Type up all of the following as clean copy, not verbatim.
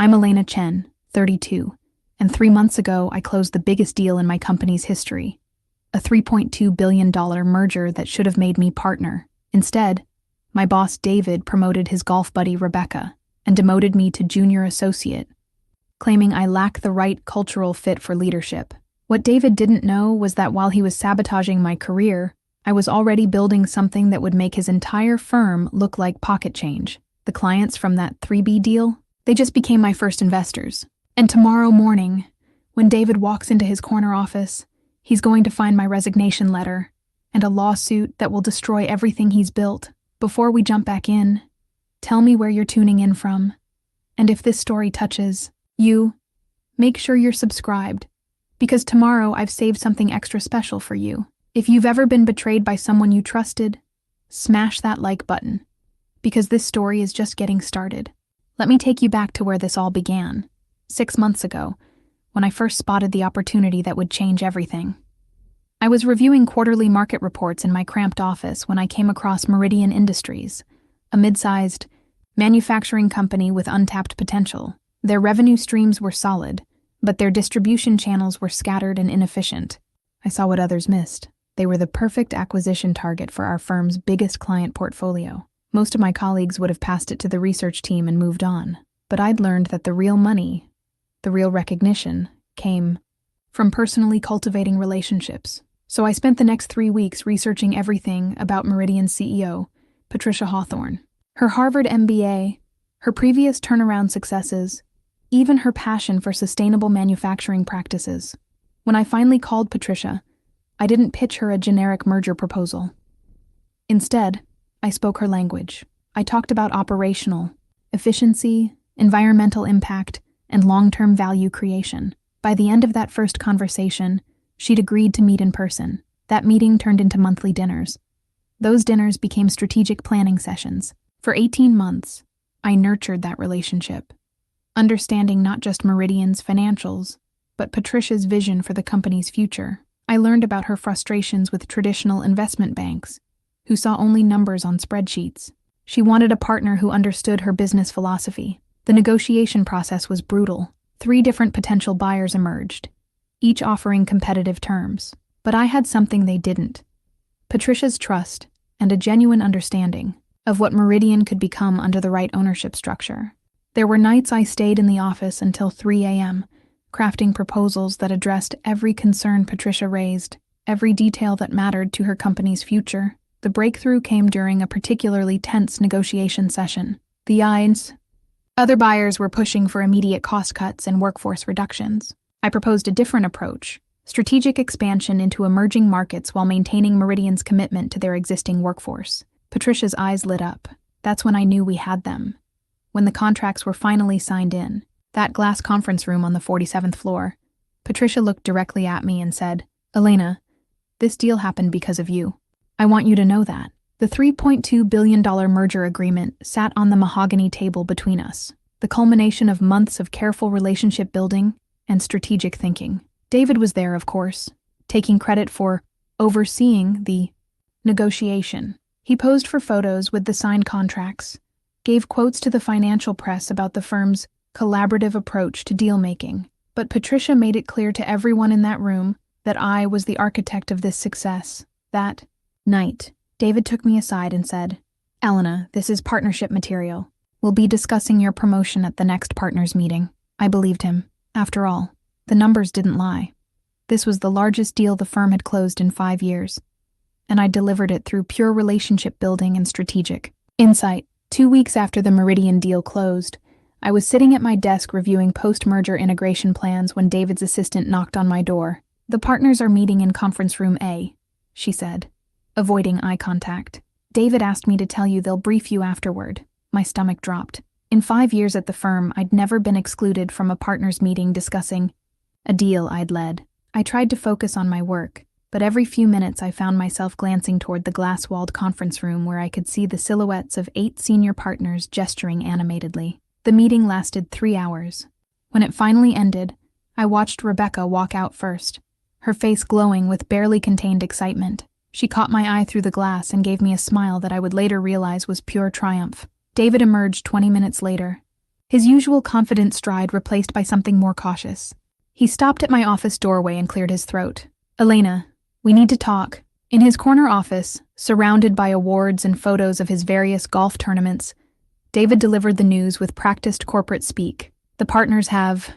I'm Elena Chen, 32, and 3 months ago I closed the biggest deal in my company's history. A $3.2 billion merger that should have made me partner. Instead, my boss David promoted his golf buddy Rebecca and demoted me to junior associate, claiming I lack the right cultural fit for leadership. What David didn't know was that while he was sabotaging my career, I was already building something that would make his entire firm look like pocket change. The clients from that 3B deal, they just became my first investors. And tomorrow morning, when David walks into his corner office, he's going to find my resignation letter and a lawsuit that will destroy everything he's built. Before we jump back in, tell me where you're tuning in from. And if this story touches you, make sure you're subscribed, because tomorrow I've saved something extra special for you. If you've ever been betrayed by someone you trusted, smash that like button, because this story is just getting started. Let me take you back to where this all began, 6 months ago, when I first spotted the opportunity that would change everything. I was reviewing quarterly market reports in my cramped office when I came across Meridian Industries, a mid-sized manufacturing company with untapped potential. Their revenue streams were solid, but their distribution channels were scattered and inefficient. I saw what others missed. They were the perfect acquisition target for our firm's biggest client portfolio. Most of my colleagues would have passed it to the research team and moved on, but I'd learned that the real money, the real recognition, came from personally cultivating relationships. So I spent the next 3 weeks researching everything about Meridian's CEO, Patricia Hawthorne. Her Harvard MBA, her previous turnaround successes, even her passion for sustainable manufacturing practices. When I finally called Patricia, I didn't pitch her a generic merger proposal. Instead, I spoke her language. I talked about operational efficiency, environmental impact, and long-term value creation. By the end of that first conversation, she'd agreed to meet in person. That meeting turned into monthly dinners. Those dinners became strategic planning sessions. For 18 months, I nurtured that relationship, understanding not just Meridian's financials, but Patricia's vision for the company's future. I learned about her frustrations with traditional investment banks, who saw only numbers on spreadsheets. She wanted a partner who understood her business philosophy. The negotiation process was brutal. 3 different potential buyers emerged, each offering competitive terms. But I had something they didn't: Patricia's trust and a genuine understanding of what Meridian could become under the right ownership structure. There were nights I stayed in the office until 3 a.m., crafting proposals that addressed every concern Patricia raised, every detail that mattered to her company's future. The breakthrough came during a particularly tense negotiation session. Other buyers were pushing for immediate cost cuts and workforce reductions. I proposed a different approach: strategic expansion into emerging markets while maintaining Meridian's commitment to their existing workforce. Patricia's eyes lit up. That's when I knew we had them. When the contracts were finally signed in, that glass conference room on the 47th floor, Patricia looked directly at me and said, "Elena, this deal happened because of you. I want you to know that." The $3.2 billion merger agreement sat on the mahogany table between us, the culmination of months of careful relationship building and strategic thinking. David was there, of course, taking credit for overseeing the negotiation. He posed for photos with the signed contracts, gave quotes to the financial press about the firm's collaborative approach to deal-making. But Patricia made it clear to everyone in that room that I was the architect of this success. That night, David took me aside and said, "Elena, this is partnership material. We'll be discussing your promotion at the next partners meeting." I believed him. After all, the numbers didn't lie. This was the largest deal the firm had closed in 5 years, and I delivered it through pure relationship building and strategic insight. 2 weeks after the Meridian deal closed, I was sitting at my desk reviewing post-merger integration plans when David's assistant knocked on my door. "The partners are meeting in conference room A," she said, avoiding eye contact. "David asked me to tell you they'll brief you afterward." My stomach dropped. In 5 years at the firm, I'd never been excluded from a partners meeting discussing a deal I'd led. I tried to focus on my work, but every few minutes I found myself glancing toward the glass-walled conference room where I could see the silhouettes of 8 senior partners gesturing animatedly. The meeting lasted 3 hours. When it finally ended, I watched Rebecca walk out first, her face glowing with barely contained excitement. She caught my eye through the glass and gave me a smile that I would later realize was pure triumph. David emerged 20 minutes later, his usual confident stride replaced by something more cautious. He stopped at my office doorway and cleared his throat. "Elena, we need to talk." In his corner office, surrounded by awards and photos of his various golf tournaments, David delivered the news with practiced corporate speak. "The partners have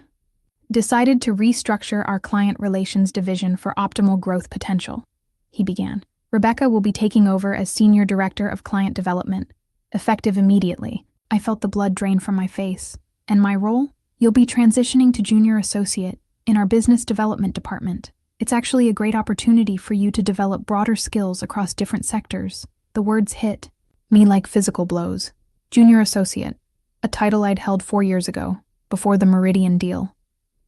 decided to restructure our client relations division for optimal growth potential," he began. "Rebecca will be taking over as Senior Director of Client Development, effective immediately." I felt the blood drain from my face. "And my role? You'll be transitioning to Junior Associate in our Business Development Department. It's actually a great opportunity for you to develop broader skills across different sectors." The words hit me like physical blows. Junior Associate, a title I'd held 4 years ago, before the Meridian deal,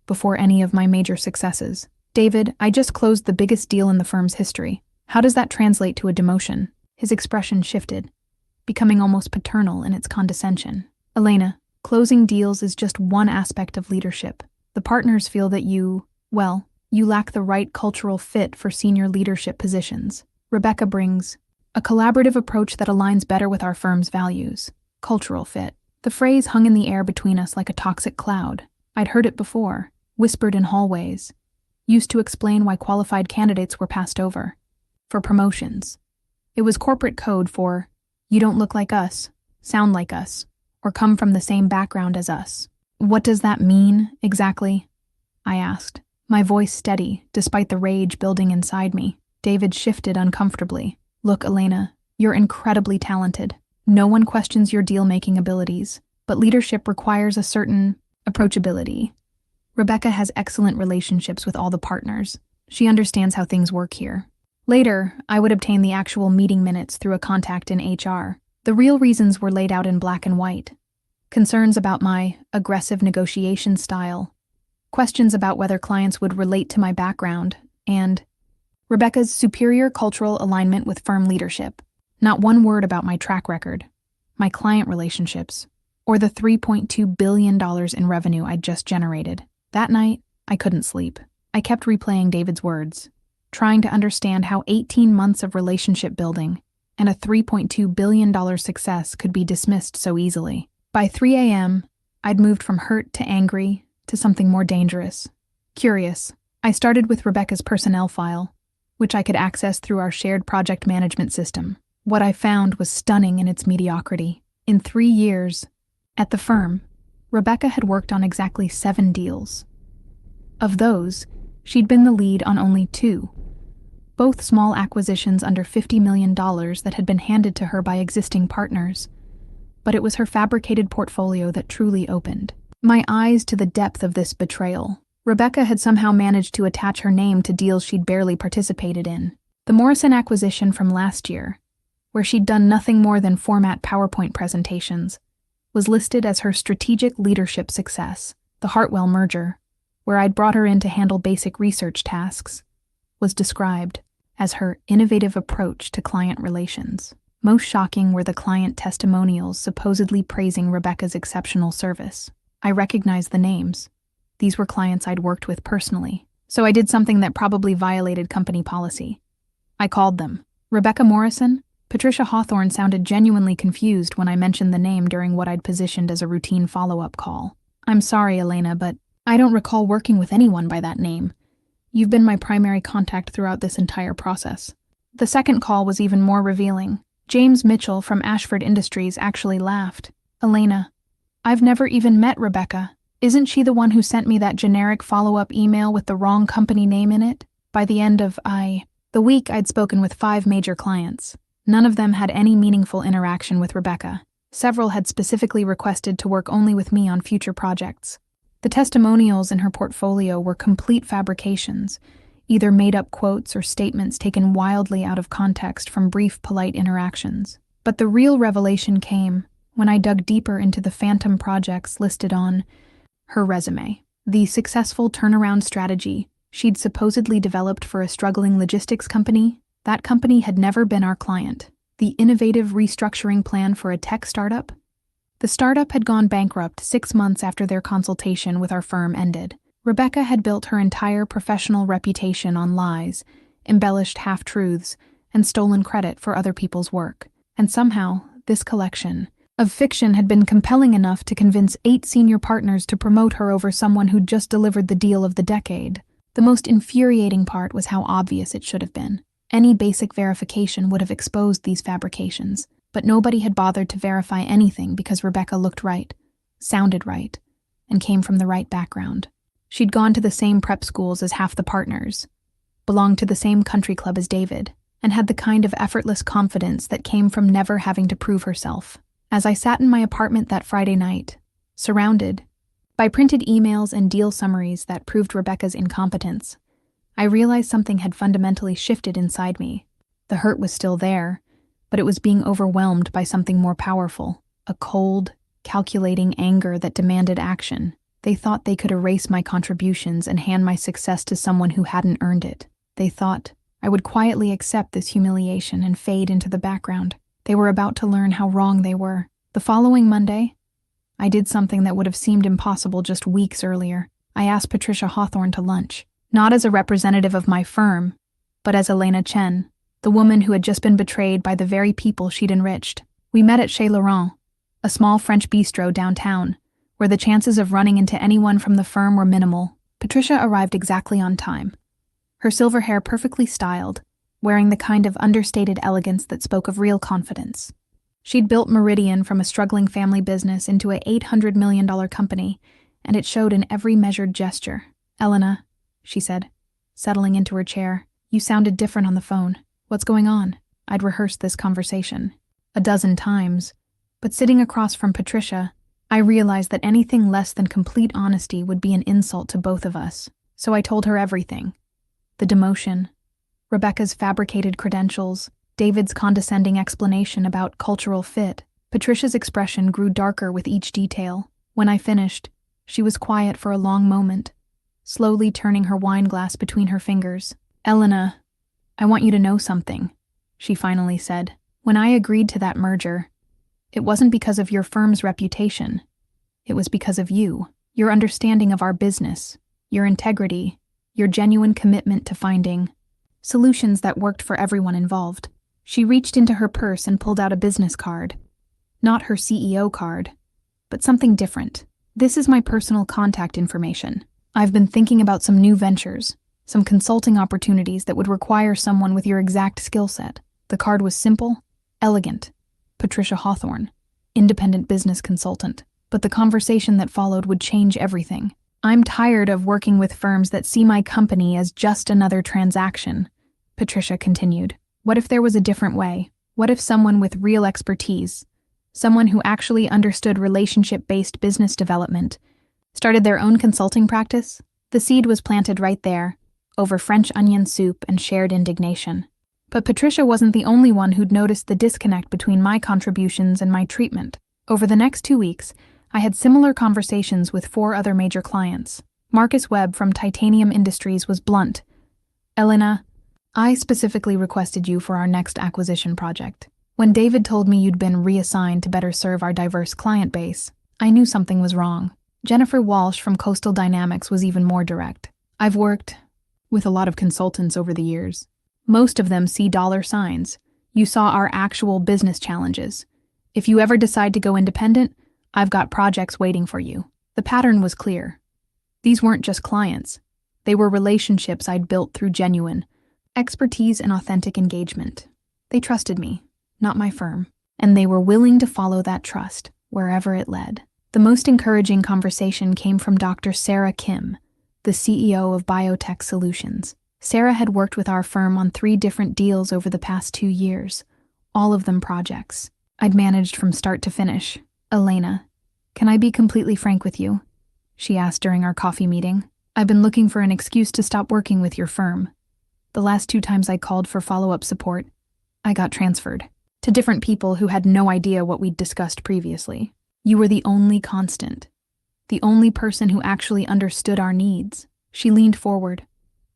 before any of my major successes. "David, I just closed the biggest deal in the firm's history. How does that translate to a demotion?" His expression shifted, becoming almost paternal in its condescension. "Elena, closing deals is just one aspect of leadership. The partners feel that you lack the right cultural fit for senior leadership positions. Rebecca brings a collaborative approach that aligns better with our firm's values." Cultural fit. The phrase hung in the air between us like a toxic cloud. I'd heard it before, whispered in hallways, used to explain why qualified candidates were passed over for promotions. It was corporate code for, "You don't look like us, sound like us, or come from the same background as us." "What does that mean, exactly?" I asked, my voice steady, despite the rage building inside me. David shifted uncomfortably. "Look, Elena, you're incredibly talented. No one questions your deal-making abilities, but leadership requires a certain approachability. Rebecca has excellent relationships with all the partners. She understands how things work here." Later, I would obtain the actual meeting minutes through a contact in HR. The real reasons were laid out in black and white. Concerns about my aggressive negotiation style, questions about whether clients would relate to my background, and Rebecca's superior cultural alignment with firm leadership. Not one word about my track record, my client relationships, or the $3.2 billion in revenue I'd just generated. That night, I couldn't sleep. I kept replaying David's words, trying to understand how 18 months of relationship building and a $3.2 billion success could be dismissed so easily. By 3 a.m., I'd moved from hurt to angry to something more dangerous. Curious, I started with Rebecca's personnel file, which I could access through our shared project management system. What I found was stunning in its mediocrity. In 3 years, at the firm, Rebecca had worked on exactly 7 deals. Of those, she'd been the lead on only 2, both small acquisitions under $50 million that had been handed to her by existing partners. But it was her fabricated portfolio that truly opened my eyes to the depth of this betrayal. Rebecca had somehow managed to attach her name to deals she'd barely participated in. The Morrison acquisition from last year, where she'd done nothing more than format PowerPoint presentations, was listed as her strategic leadership success. The Hartwell merger, where I'd brought her in to handle basic research tasks, was described as her innovative approach to client relations. Most shocking were the client testimonials supposedly praising Rebecca's exceptional service. I recognized the names. These were clients I'd worked with personally, so I did something that probably violated company policy. I called them. "Rebecca Morrison?" Patricia Hawthorne sounded genuinely confused when I mentioned the name during what I'd positioned as a routine follow-up call. "I'm sorry, Elena, but I don't recall working with anyone by that name. You've been my primary contact throughout this entire process." The second call was even more revealing. James Mitchell from Ashford Industries actually laughed. "Elena, I've never even met Rebecca. Isn't she the one who sent me that generic follow-up email with the wrong company name in it?" By the end of the week, I'd spoken with 5 major clients. None of them had any meaningful interaction with Rebecca. Several had specifically requested to work only with me on future projects. The testimonials in her portfolio were complete fabrications, either made-up quotes or statements taken wildly out of context from brief, polite interactions. But the real revelation came when I dug deeper into the phantom projects listed on her resume. The successful turnaround strategy she'd supposedly developed for a struggling logistics company, that company had never been our client. The innovative restructuring plan for a tech startup? The startup had gone bankrupt 6 months after their consultation with our firm ended. Rebecca had built her entire professional reputation on lies, embellished half-truths, and stolen credit for other people's work. And somehow, this collection, of fiction had been compelling enough to convince 8 senior partners to promote her over someone who'd just delivered the deal of the decade. The most infuriating part was how obvious it should have been. Any basic verification would have exposed these fabrications, but nobody had bothered to verify anything because Rebecca looked right, sounded right, and came from the right background. She'd gone to the same prep schools as half the partners, belonged to the same country club as David, and had the kind of effortless confidence that came from never having to prove herself. As I sat in my apartment that Friday night, surrounded by printed emails and deal summaries that proved Rebecca's incompetence, I realized something had fundamentally shifted inside me. The hurt was still there, but it was being overwhelmed by something more powerful, a cold, calculating anger that demanded action. They thought they could erase my contributions and hand my success to someone who hadn't earned it. They thought I would quietly accept this humiliation and fade into the background. They were about to learn how wrong they were. The following Monday, I did something that would have seemed impossible just weeks earlier. I asked Patricia Hawthorne to lunch, not as a representative of my firm, but as Elena Chen, the woman who had just been betrayed by the very people she'd enriched. We met at Chez Laurent, a small French bistro downtown, where the chances of running into anyone from the firm were minimal. Patricia arrived exactly on time, her silver hair perfectly styled, wearing the kind of understated elegance that spoke of real confidence. She'd built Meridian from a struggling family business into a $800 million company, and it showed in every measured gesture. "Elena," she said, settling into her chair, "you sounded different on the phone. What's going on?" I'd rehearsed this conversation a dozen times, but sitting across from Patricia, I realized that anything less than complete honesty would be an insult to both of us. So I told her everything. The demotion, Rebecca's fabricated credentials, David's condescending explanation about cultural fit. Patricia's expression grew darker with each detail. When I finished, she was quiet for a long moment, slowly turning her wine glass between her fingers. "Elena, I want you to know something," she finally said. "When I agreed to that merger, it wasn't because of your firm's reputation. It was because of you, your understanding of our business, your integrity, your genuine commitment to finding solutions that worked for everyone involved." She reached into her purse and pulled out a business card. Not her CEO card, but something different. "This is my personal contact information. I've been thinking about some new ventures, some consulting opportunities that would require someone with your exact skill set." The card was simple, elegant. Patricia Hawthorne, independent business consultant. But the conversation that followed would change everything. "I'm tired of working with firms that see my company as just another transaction," Patricia continued. "What if there was a different way? What if someone with real expertise, someone who actually understood relationship-based business development, started their own consulting practice?" The seed was planted right there, over French onion soup and shared indignation. But Patricia wasn't the only one who'd noticed the disconnect between my contributions and my treatment. Over the next 2 weeks, I had similar conversations with 4 other major clients. Marcus Webb from Titanium Industries was blunt. "Elena, I specifically requested you for our next acquisition project. When David told me you'd been reassigned to better serve our diverse client base, I knew something was wrong." Jennifer Walsh from Coastal Dynamics was even more direct. "I've worked with a lot of consultants over the years. Most of them see dollar signs. You saw our actual business challenges. If you ever decide to go independent, I've got projects waiting for you." The pattern was clear. These weren't just clients. They were relationships I'd built through genuine expertise and authentic engagement. They trusted me, not my firm, and they were willing to follow that trust wherever it led. The most encouraging conversation came from Dr. Sarah Kim, the CEO of Biotech Solutions. Sarah had worked with our firm on 3 different deals over the past 2 years, all of them projects I'd managed from start to finish. "Elena, can I be completely frank with you?" she asked during our coffee meeting. "I've been looking for an excuse to stop working with your firm. The last 2 times I called for follow-up support, I got transferred to different people who had no idea what we'd discussed previously. You were the only constant, the only person who actually understood our needs." She leaned forward,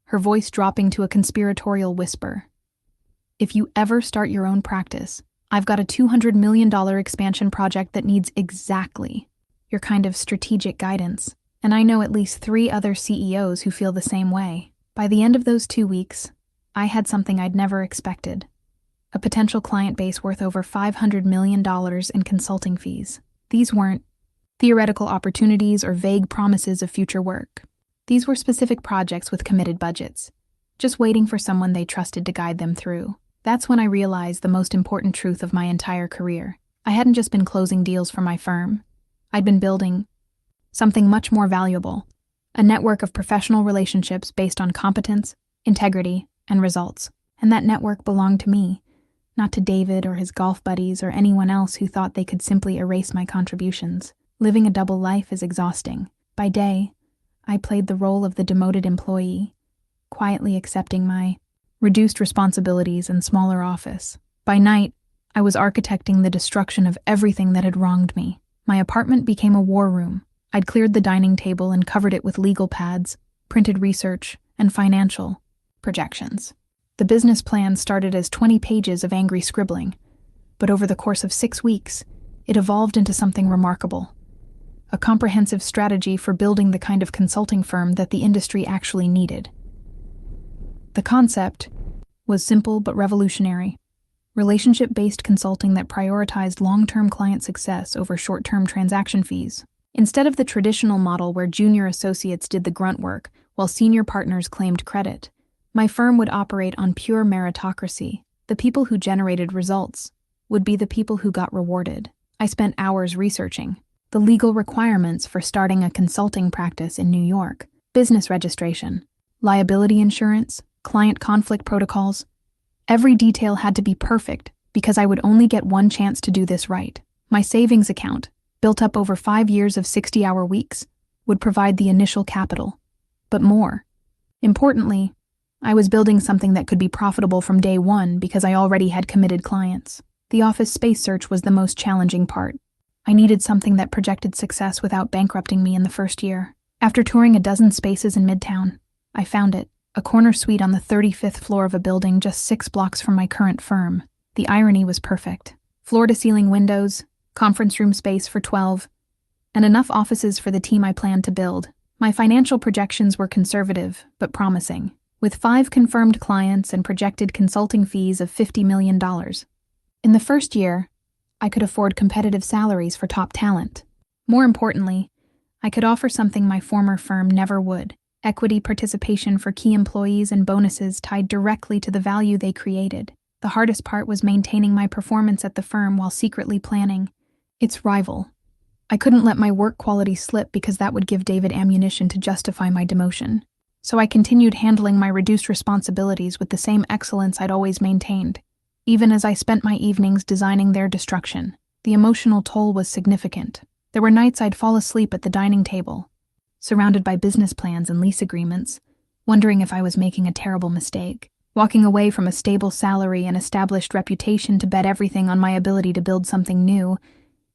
her voice dropping to a conspiratorial whisper. "If you ever start your own practice, I've got a $200 million expansion project that needs exactly your kind of strategic guidance, and I know at least 3 other CEOs who feel the same way." By the end of those 2 weeks, I had something I'd never expected. a potential client base worth over $500 million in consulting fees. These weren't theoretical opportunities or vague promises of future work. These were specific projects with committed budgets, just waiting for someone they trusted to guide them through. That's when I realized the most important truth of my entire career. I hadn't just been closing deals for my firm. I'd been building something much more valuable, a network of professional relationships based on competence, integrity, and results. And that network belonged to me, not to David or his golf buddies or anyone else who thought they could simply erase my contributions. Living a double life is exhausting. By day, I played the role of the demoted employee, quietly accepting my reduced responsibilities and smaller office. By night, I was architecting the destruction of everything that had wronged me. My apartment became a war room. I'd cleared the dining table and covered it with legal pads, printed research, and financial projections. The business plan started as 20 pages of angry scribbling, but over the course of 6 weeks, it evolved into something remarkable. A comprehensive strategy for building the kind of consulting firm that the industry actually needed. The concept was simple but revolutionary. Relationship-based consulting that prioritized long-term client success over short-term transaction fees. Instead of the traditional model where junior associates did the grunt work while senior partners claimed credit, my firm would operate on pure meritocracy. The people who generated results would be the people who got rewarded. I spent hours researching the legal requirements for starting a consulting practice in New York, business registration, liability insurance, client conflict protocols. Every detail had to be perfect because I would only get one chance to do this right. My savings account, built up over 5 years of 60-hour weeks, would provide the initial capital. But more importantly, I was building something that could be profitable from day one because I already had committed clients. The office space search was the most challenging part. I needed something that projected success without bankrupting me in the first year. After touring a dozen spaces in Midtown, I found it, a corner suite on the 35th floor of a building just 6 blocks from my current firm. The irony was perfect. Floor-to-ceiling windows, conference room space for 12, and enough offices for the team I planned to build. My financial projections were conservative, but promising, with 5 confirmed clients and projected consulting fees of $50 million. In the first year, I could afford competitive salaries for top talent. More importantly, I could offer something my former firm never would: equity participation for key employees and bonuses tied directly to the value they created. The hardest part was maintaining my performance at the firm while secretly planning its rival. I couldn't let my work quality slip because that would give David ammunition to justify my demotion. So I continued handling my reduced responsibilities with the same excellence I'd always maintained, even as I spent my evenings designing their destruction. The emotional toll was significant. There were nights I'd fall asleep at the dining table, surrounded by business plans and lease agreements, wondering if I was making a terrible mistake. Walking away from a stable salary and established reputation to bet everything on my ability to build something new,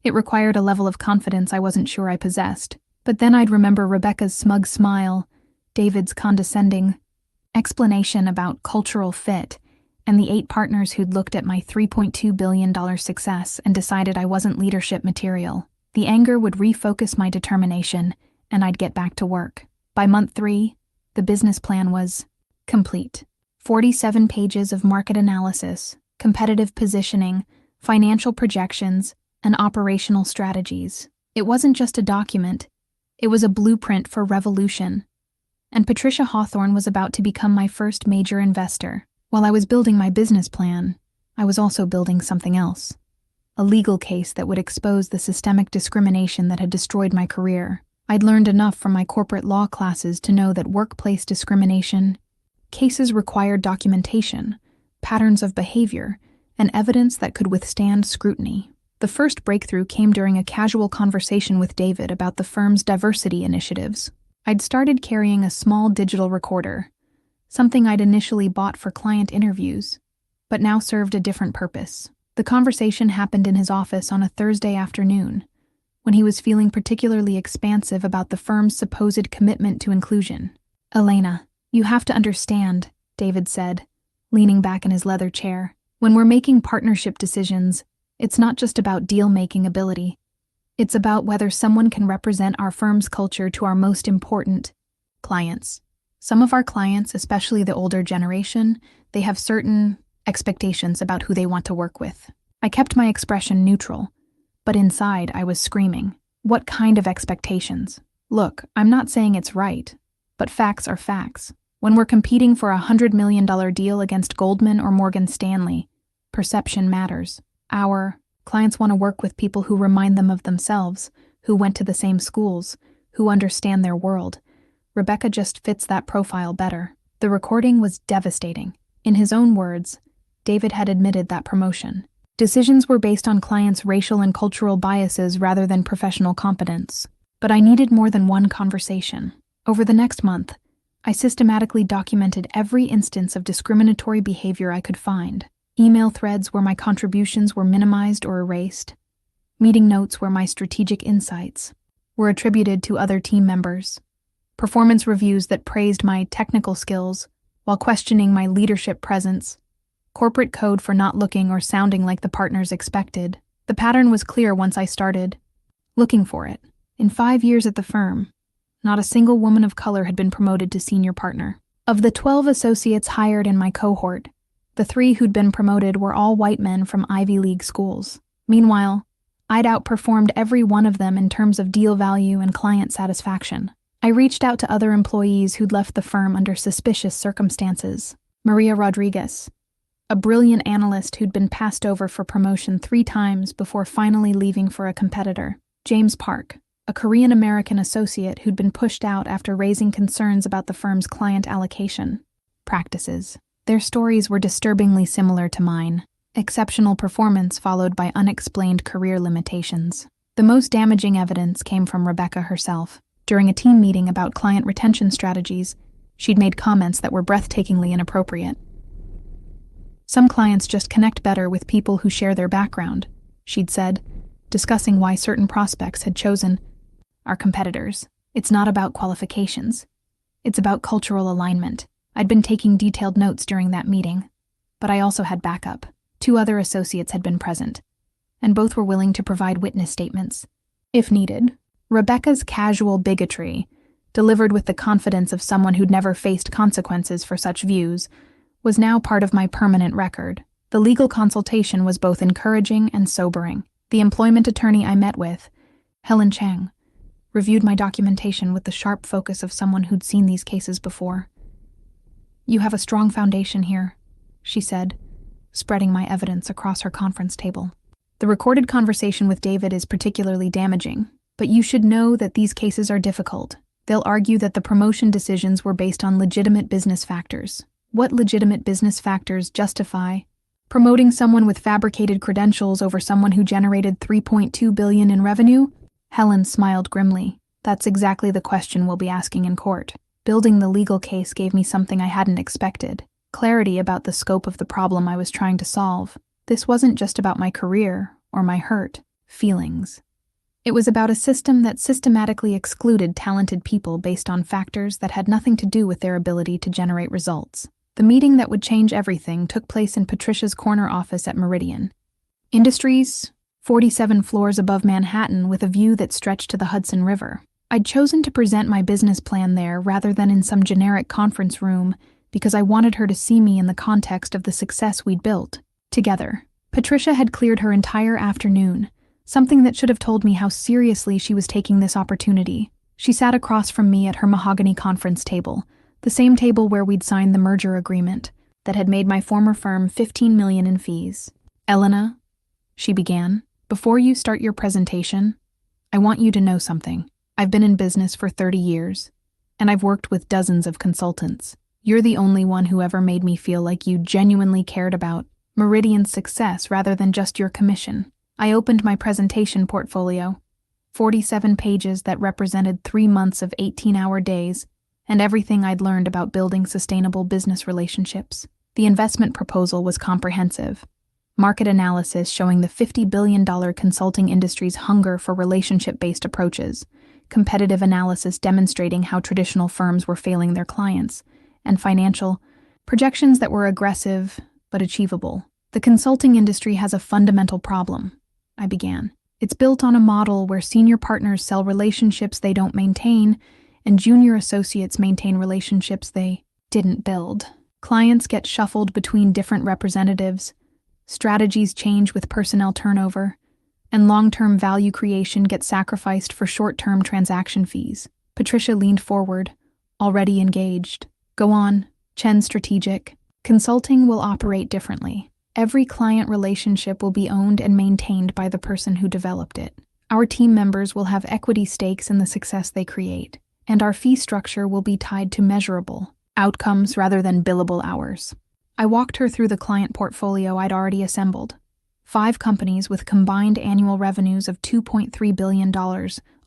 it required a level of confidence I wasn't sure I possessed. But then I'd remember Rebecca's smug smile, David's condescending explanation about cultural fit, and the 8 partners who'd looked at my $3.2 billion success and decided I wasn't leadership material. The anger would refocus my determination, and I'd get back to work. By month 3, the business plan was complete. 47 pages of market analysis, competitive positioning, financial projections, and operational strategies. It wasn't just a document, it was a blueprint for revolution. And Patricia Hawthorne was about to become my first major investor. While I was building my business plan, I was also building something else. A legal case that would expose the systemic discrimination that had destroyed my career. I'd learned enough from my corporate law classes to know that workplace discrimination cases required documentation, patterns of behavior, and evidence that could withstand scrutiny. The first breakthrough came during a casual conversation with David about the firm's diversity initiatives. I'd started carrying a small digital recorder, something I'd initially bought for client interviews, but now served a different purpose. The conversation happened in his office on a Thursday afternoon, when he was feeling particularly expansive about the firm's supposed commitment to inclusion. "Elena, you have to understand," David said, leaning back in his leather chair. "When we're making partnership decisions, it's not just about deal-making ability. It's about whether someone can represent our firm's culture to our most important clients. Some of our clients, especially the older generation, they have certain expectations about who they want to work with. I kept my expression neutral, but inside I was screaming. What kind of expectations? Look, I'm not saying it's right, but facts are facts. When we're competing for a $100 million deal against Goldman or Morgan Stanley, perception matters. Our clients want to work with people who remind them of themselves, who went to the same schools, who understand their world. Rebecca just fits that profile better. The recording was devastating. In his own words, David had admitted that promotion. Decisions were based on clients' racial and cultural biases rather than professional competence. But I needed more than one conversation. Over the next month, I systematically documented every instance of discriminatory behavior I could find. Email threads where my contributions were minimized or erased. Meeting notes where my strategic insights were attributed to other team members. Performance reviews that praised my technical skills while questioning my leadership presence. Corporate code for not looking or sounding like the partners expected. The pattern was clear once I started looking for it. In 5 years at the firm, not a single woman of color had been promoted to senior partner. Of the 12 associates hired in my cohort, the 3 who'd been promoted were all white men from Ivy League schools. Meanwhile, I'd outperformed every one of them in terms of deal value and client satisfaction. I reached out to other employees who'd left the firm under suspicious circumstances. Maria Rodriguez, a brilliant analyst who'd been passed over for promotion 3 times before finally leaving for a competitor. James Park, a Korean-American associate who'd been pushed out after raising concerns about the firm's client allocation practices. Their stories were disturbingly similar to mine. Exceptional performance followed by unexplained career limitations. The most damaging evidence came from Rebecca herself. During a team meeting about client retention strategies, she'd made comments that were breathtakingly inappropriate. Some clients just connect better with people who share their background, she'd said, discussing why certain prospects had chosen our competitors. It's not about qualifications. It's about cultural alignment. I'd been taking detailed notes during that meeting, but I also had backup. 2 other associates had been present, and both were willing to provide witness statements, if needed. Rebecca's casual bigotry, delivered with the confidence of someone who'd never faced consequences for such views, was now part of my permanent record. The legal consultation was both encouraging and sobering. The employment attorney I met with, Elena Chen, reviewed my documentation with the sharp focus of someone who'd seen these cases before. "You have a strong foundation here," she said, spreading my evidence across her conference table. "The recorded conversation with David is particularly damaging, but you should know that these cases are difficult. They'll argue that the promotion decisions were based on legitimate business factors. What legitimate business factors justify promoting someone with fabricated credentials over someone who generated $3.2 billion in revenue?" Helen smiled grimly. "That's exactly the question we'll be asking in court." Building the legal case gave me something I hadn't expected: clarity about the scope of the problem I was trying to solve. This wasn't just about my career or my hurt feelings. It was about a system that systematically excluded talented people based on factors that had nothing to do with their ability to generate results. The meeting that would change everything took place in Patricia's corner office at Meridian Industries, 47 floors above Manhattan, with a view that stretched to the Hudson River. I'd chosen to present my business plan there rather than in some generic conference room because I wanted her to see me in the context of the success we'd built together. Patricia had cleared her entire afternoon, something that should have told me how seriously she was taking this opportunity. She sat across from me at her mahogany conference table, the same table where we'd signed the merger agreement that had made my former firm $15 million in fees. "Elena," she began, "before you start your presentation, I want you to know something. I've been in business for 30 years, and I've worked with dozens of consultants. You're the only one who ever made me feel like you genuinely cared about Meridian's success rather than just your commission." I opened my presentation portfolio, 47 pages that represented 3 months of 18-hour days, and everything I'd learned about building sustainable business relationships. The investment proposal was comprehensive. Market analysis showing the $50 billion consulting industry's hunger for relationship-based approaches, competitive analysis demonstrating how traditional firms were failing their clients, and financial projections that were aggressive but achievable. "The consulting industry has a fundamental problem," I began. "It's built on a model where senior partners sell relationships they don't maintain, and junior associates maintain relationships they didn't build." Clients get shuffled between different representatives, strategies change with personnel turnover, and long-term value creation gets sacrificed for short-term transaction fees. Patricia leaned forward, already engaged. Go on, Chen strategic. Consulting will operate differently. Every client relationship will be owned and maintained by the person who developed it. Our team members will have equity stakes in the success they create, and our fee structure will be tied to measurable outcomes rather than billable hours. I walked her through the client portfolio I'd already assembled. 5 companies with combined annual revenues of $2.3 billion,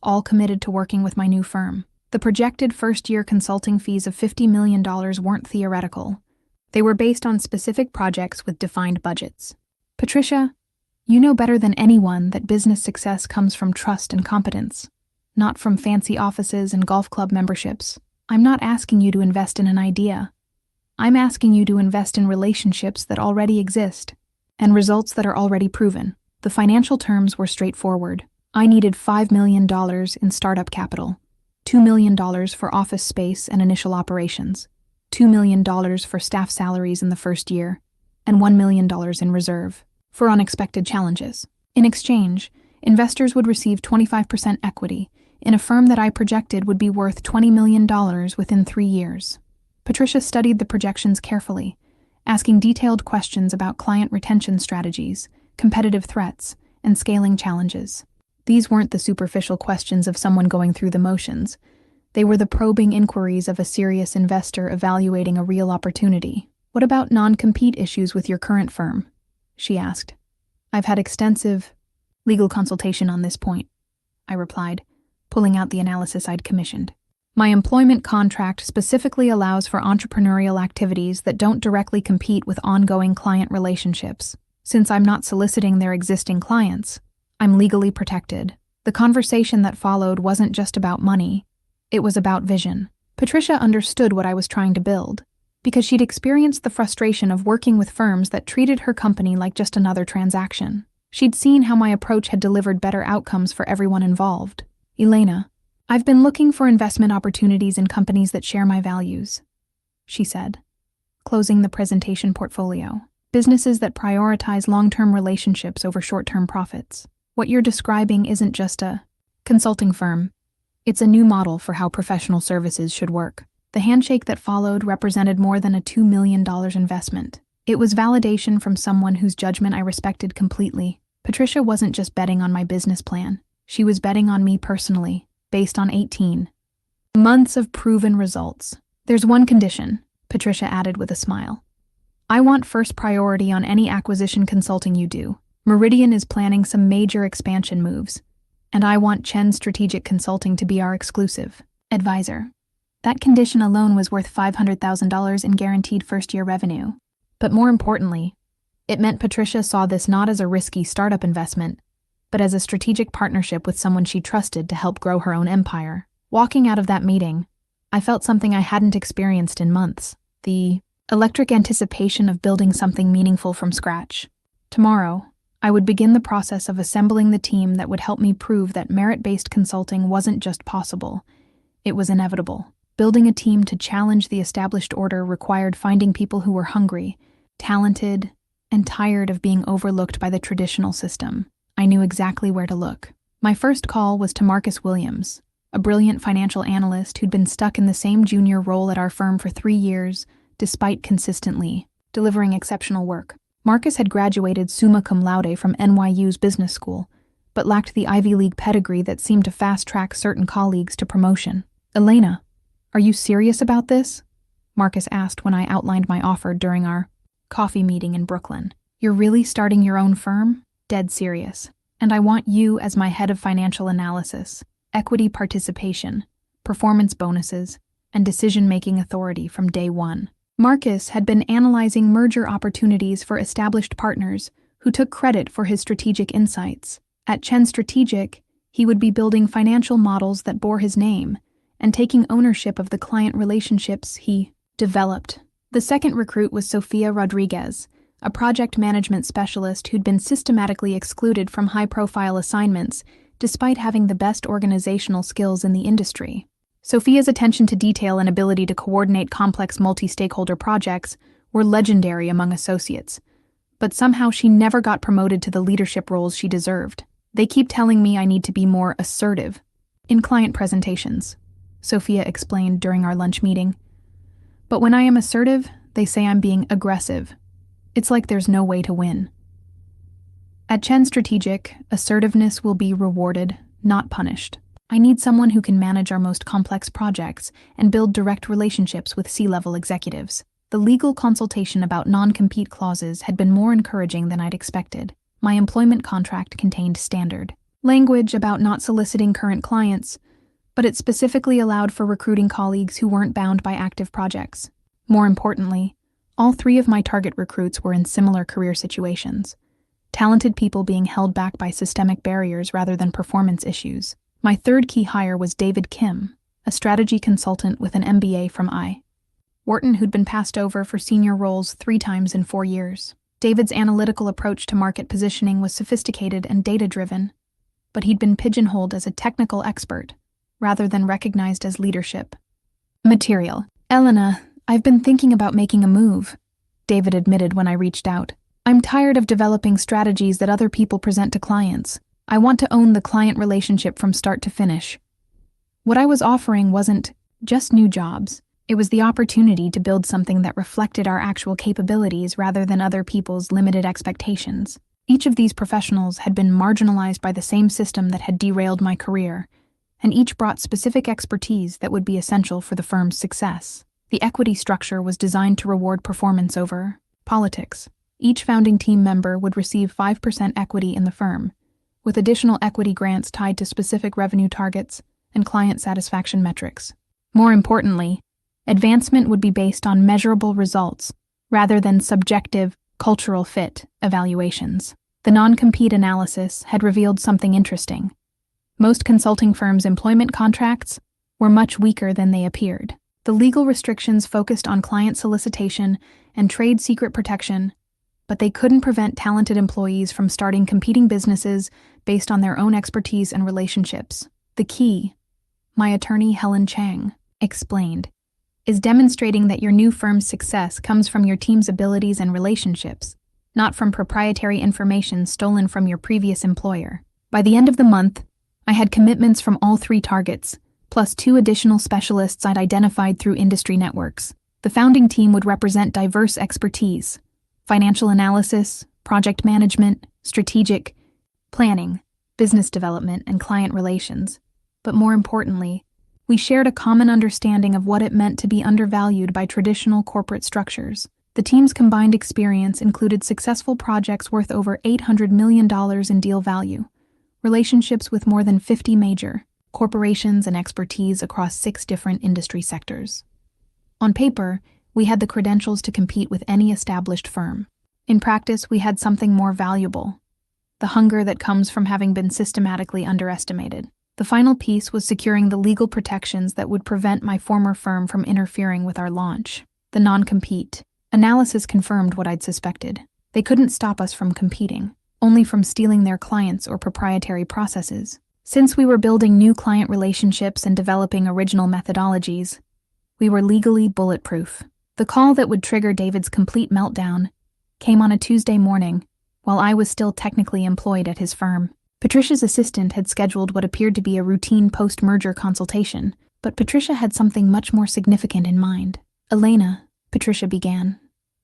all committed to working with my new firm. The projected first-year consulting fees of $50 million weren't theoretical. They were based on specific projects with defined budgets. Patricia, you know better than anyone that business success comes from trust and competence, not from fancy offices and golf club memberships. I'm not asking you to invest in an idea. I'm asking you to invest in relationships that already exist and results that are already proven. The financial terms were straightforward. I needed $5 million in startup capital, $2 million for office space and initial operations, $2 million for staff salaries in the first year, and $1 million in reserve for unexpected challenges. In exchange, investors would receive 25% equity in a firm that I projected would be worth $20 million within 3 years. Patricia studied the projections carefully, asking detailed questions about client retention strategies, competitive threats, and scaling challenges. These weren't the superficial questions of someone going through the motions. They were the probing inquiries of a serious investor evaluating a real opportunity. What about non-compete issues with your current firm? She asked. I've had extensive legal consultation on this point, I replied, pulling out the analysis I'd commissioned. My employment contract specifically allows for entrepreneurial activities that don't directly compete with ongoing client relationships. Since I'm not soliciting their existing clients, I'm legally protected. The conversation that followed wasn't just about money. It was about vision. Patricia understood what I was trying to build, because she'd experienced the frustration of working with firms that treated her company like just another transaction. She'd seen how my approach had delivered better outcomes for everyone involved. Elena, I've been looking for investment opportunities in companies that share my values, she said, closing the presentation portfolio. Businesses that prioritize long-term relationships over short-term profits. What you're describing isn't just a consulting firm. It's a new model for how professional services should work. The handshake that followed represented more than a $2 million investment. It was validation from someone whose judgment I respected completely. Patricia wasn't just betting on my business plan. She was betting on me personally, based on 18 months of proven results. There's one condition, Patricia added with a smile. I want first priority on any acquisition consulting you do. Meridian is planning some major expansion moves, and I want Chen Strategic Consulting to be our exclusive advisor. That condition alone was worth $500,000 in guaranteed first-year revenue. But more importantly, it meant Patricia saw this not as a risky startup investment, but as a strategic partnership with someone she trusted to help grow her own empire. Walking out of that meeting, I felt something I hadn't experienced in months, the electric anticipation of building something meaningful from scratch. Tomorrow, I would begin the process of assembling the team that would help me prove that merit-based consulting wasn't just possible, it was inevitable. Building a team to challenge the established order required finding people who were hungry, talented, and tired of being overlooked by the traditional system. I knew exactly where to look. My first call was to Marcus Williams, a brilliant financial analyst who'd been stuck in the same junior role at our firm for 3 years, despite consistently delivering exceptional work. Marcus had graduated summa cum laude from NYU's business school, but lacked the Ivy League pedigree that seemed to fast-track certain colleagues to promotion. Elena, are you serious about this? Marcus asked when I outlined my offer during our coffee meeting in Brooklyn. You're really starting your own firm? Dead serious. And I want you as my head of financial analysis, equity participation, performance bonuses, and decision-making authority from day one. Marcus had been analyzing merger opportunities for established partners who took credit for his strategic insights. At Chen Strategic, he would be building financial models that bore his name and taking ownership of the client relationships he developed. The second recruit was Sofia Rodriguez, a project management specialist who'd been systematically excluded from high-profile assignments despite having the best organizational skills in the industry. Sophia's attention to detail and ability to coordinate complex multi-stakeholder projects were legendary among associates, but somehow she never got promoted to the leadership roles she deserved. They keep telling me I need to be more assertive in client presentations, Sophia explained during our lunch meeting. But when I am assertive, they say I'm being aggressive. It's like there's no way to win. At Chen Strategic, assertiveness will be rewarded, not punished. I need someone who can manage our most complex projects and build direct relationships with C-level executives. The legal consultation about non-compete clauses had been more encouraging than I'd expected. My employment contract contained standard language about not soliciting current clients, but it specifically allowed for recruiting colleagues who weren't bound by active projects. More importantly, all 3 of my target recruits were in similar career situations. Talented people being held back by systemic barriers rather than performance issues. My 3rd key hire was David Kim, a strategy consultant with an MBA from Wharton who'd been passed over for senior roles 3 times in 4 years. David's analytical approach to market positioning was sophisticated and data-driven, but he'd been pigeonholed as a technical expert, rather than recognized as leadership. Material. Elena, I've been thinking about making a move, David admitted when I reached out. I'm tired of developing strategies that other people present to clients. I want to own the client relationship from start to finish. What I was offering wasn't just new jobs. It was the opportunity to build something that reflected our actual capabilities rather than other people's limited expectations. Each of these professionals had been marginalized by the same system that had derailed my career, and each brought specific expertise that would be essential for the firm's success. The equity structure was designed to reward performance over politics. Each founding team member would receive 5% equity in the firm, with additional equity grants tied to specific revenue targets and client satisfaction metrics. More importantly, advancement would be based on measurable results rather than subjective cultural fit evaluations. The non-compete analysis had revealed something interesting. Most consulting firms' employment contracts were much weaker than they appeared. The legal restrictions focused on client solicitation and trade secret protection, but they couldn't prevent talented employees from starting competing businesses based on their own expertise and relationships. The key, my attorney Helen Chang explained, is demonstrating that your new firm's success comes from your team's abilities and relationships, not from proprietary information stolen from your previous employer. By the end of the month, I had commitments from all 3 targets, plus 2 additional specialists I'd identified through industry networks. The founding team would represent diverse expertise: financial analysis, project management, strategic planning, business development, and client relations. But more importantly, we shared a common understanding of what it meant to be undervalued by traditional corporate structures. The team's combined experience included successful projects worth over $800 million in deal value, relationships with more than 50 major corporations, and expertise across 6 different industry sectors. On paper, we had the credentials to compete with any established firm. In practice, we had something more valuable: the hunger that comes from having been systematically underestimated. The final piece was securing the legal protections that would prevent my former firm from interfering with our launch. The non-compete analysis confirmed what I'd suspected. They couldn't stop us from competing, only from stealing their clients or proprietary processes. Since we were building new client relationships and developing original methodologies, we were legally bulletproof. The call that would trigger David's complete meltdown came on a Tuesday morning, while I was still technically employed at his firm. Patricia's assistant had scheduled what appeared to be a routine post-merger consultation, but Patricia had something much more significant in mind. "Elena," Patricia began,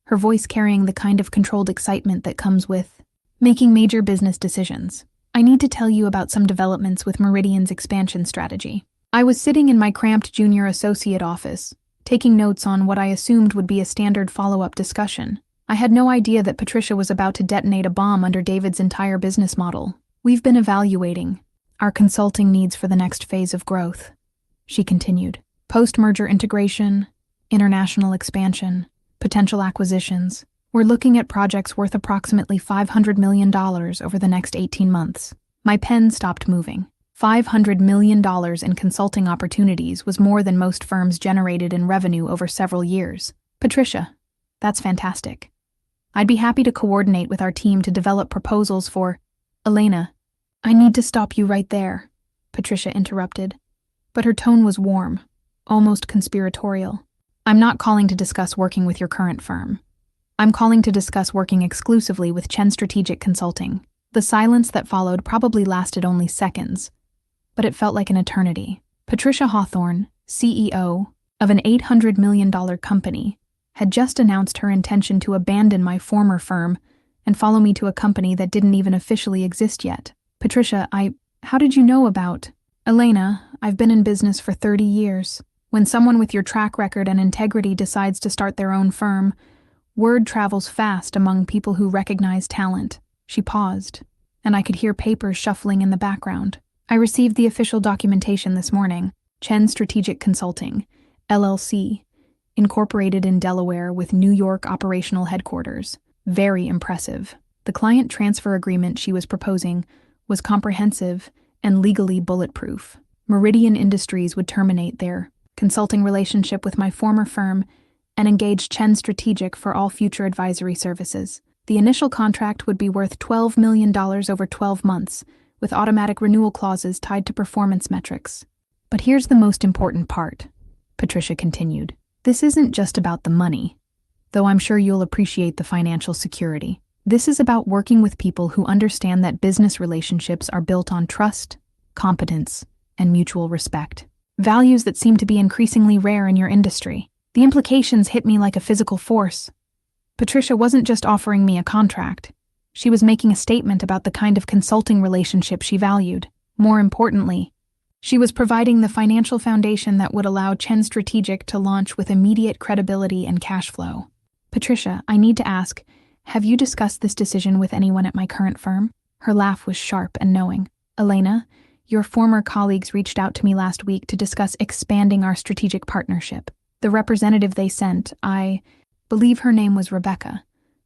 her voice carrying the kind of controlled excitement that comes with making major business decisions. "I need to tell you about some developments with Meridian's expansion strategy." I was sitting in my cramped junior associate office, taking notes on what I assumed would be a standard follow-up discussion. I had no idea that Patricia was about to detonate a bomb under David's entire business model. "We've been evaluating our consulting needs for the next phase of growth," she continued. "Post-merger integration, international expansion, potential acquisitions. We're looking at projects worth approximately $500 million over the next 18 months. My pen stopped moving. $500 million in consulting opportunities was more than most firms generated in revenue over several years. "Patricia, that's fantastic. I'd be happy to coordinate with our team to develop proposals for—" "Elena, I need to stop you right there," Patricia interrupted, but her tone was warm. almost conspiratorial. I'm not calling to discuss working with your current firm. I'm calling to discuss working exclusively with Chen Strategic Consulting. The silence that followed probably lasted only seconds, but it felt like an eternity. Patricia Hawthorne, CEO of an $800 million company, had just announced her intention to abandon my former firm and follow me to a company that didn't even officially exist yet. Patricia, how did you know about? Elena, I've been in business for 30 years. When someone with your track record and integrity decides to start their own firm, word travels fast among people who recognize talent. She paused, and I could hear papers shuffling in the background. I received the official documentation this morning. Chen Strategic Consulting, LLC, incorporated in Delaware with New York operational headquarters. Very impressive. The client transfer agreement she was proposing was comprehensive and legally bulletproof. Meridian Industries would terminate their consulting relationship with my former firm and engage Chen Strategic for all future advisory services. The initial contract would be worth $12 million over 12 months, with automatic renewal clauses tied to performance metrics. But here's the most important part, Patricia continued. This isn't just about the money, though I'm sure you'll appreciate the financial security. This is about working with people who understand that business relationships are built on trust, competence, and mutual respect. Values that seem to be increasingly rare in your industry. The implications hit me like a physical force. Patricia wasn't just offering me a contract. She was making a statement about the kind of consulting relationship she valued. More importantly, she was providing the financial foundation that would allow Chen Strategic to launch with immediate credibility and cash flow. Patricia, I need to ask, have you discussed this decision with anyone at my current firm? Her laugh was sharp and knowing. Elena, your former colleagues reached out to me last week to discuss expanding our strategic partnership. The representative they sent, I believe her name was Rebecca,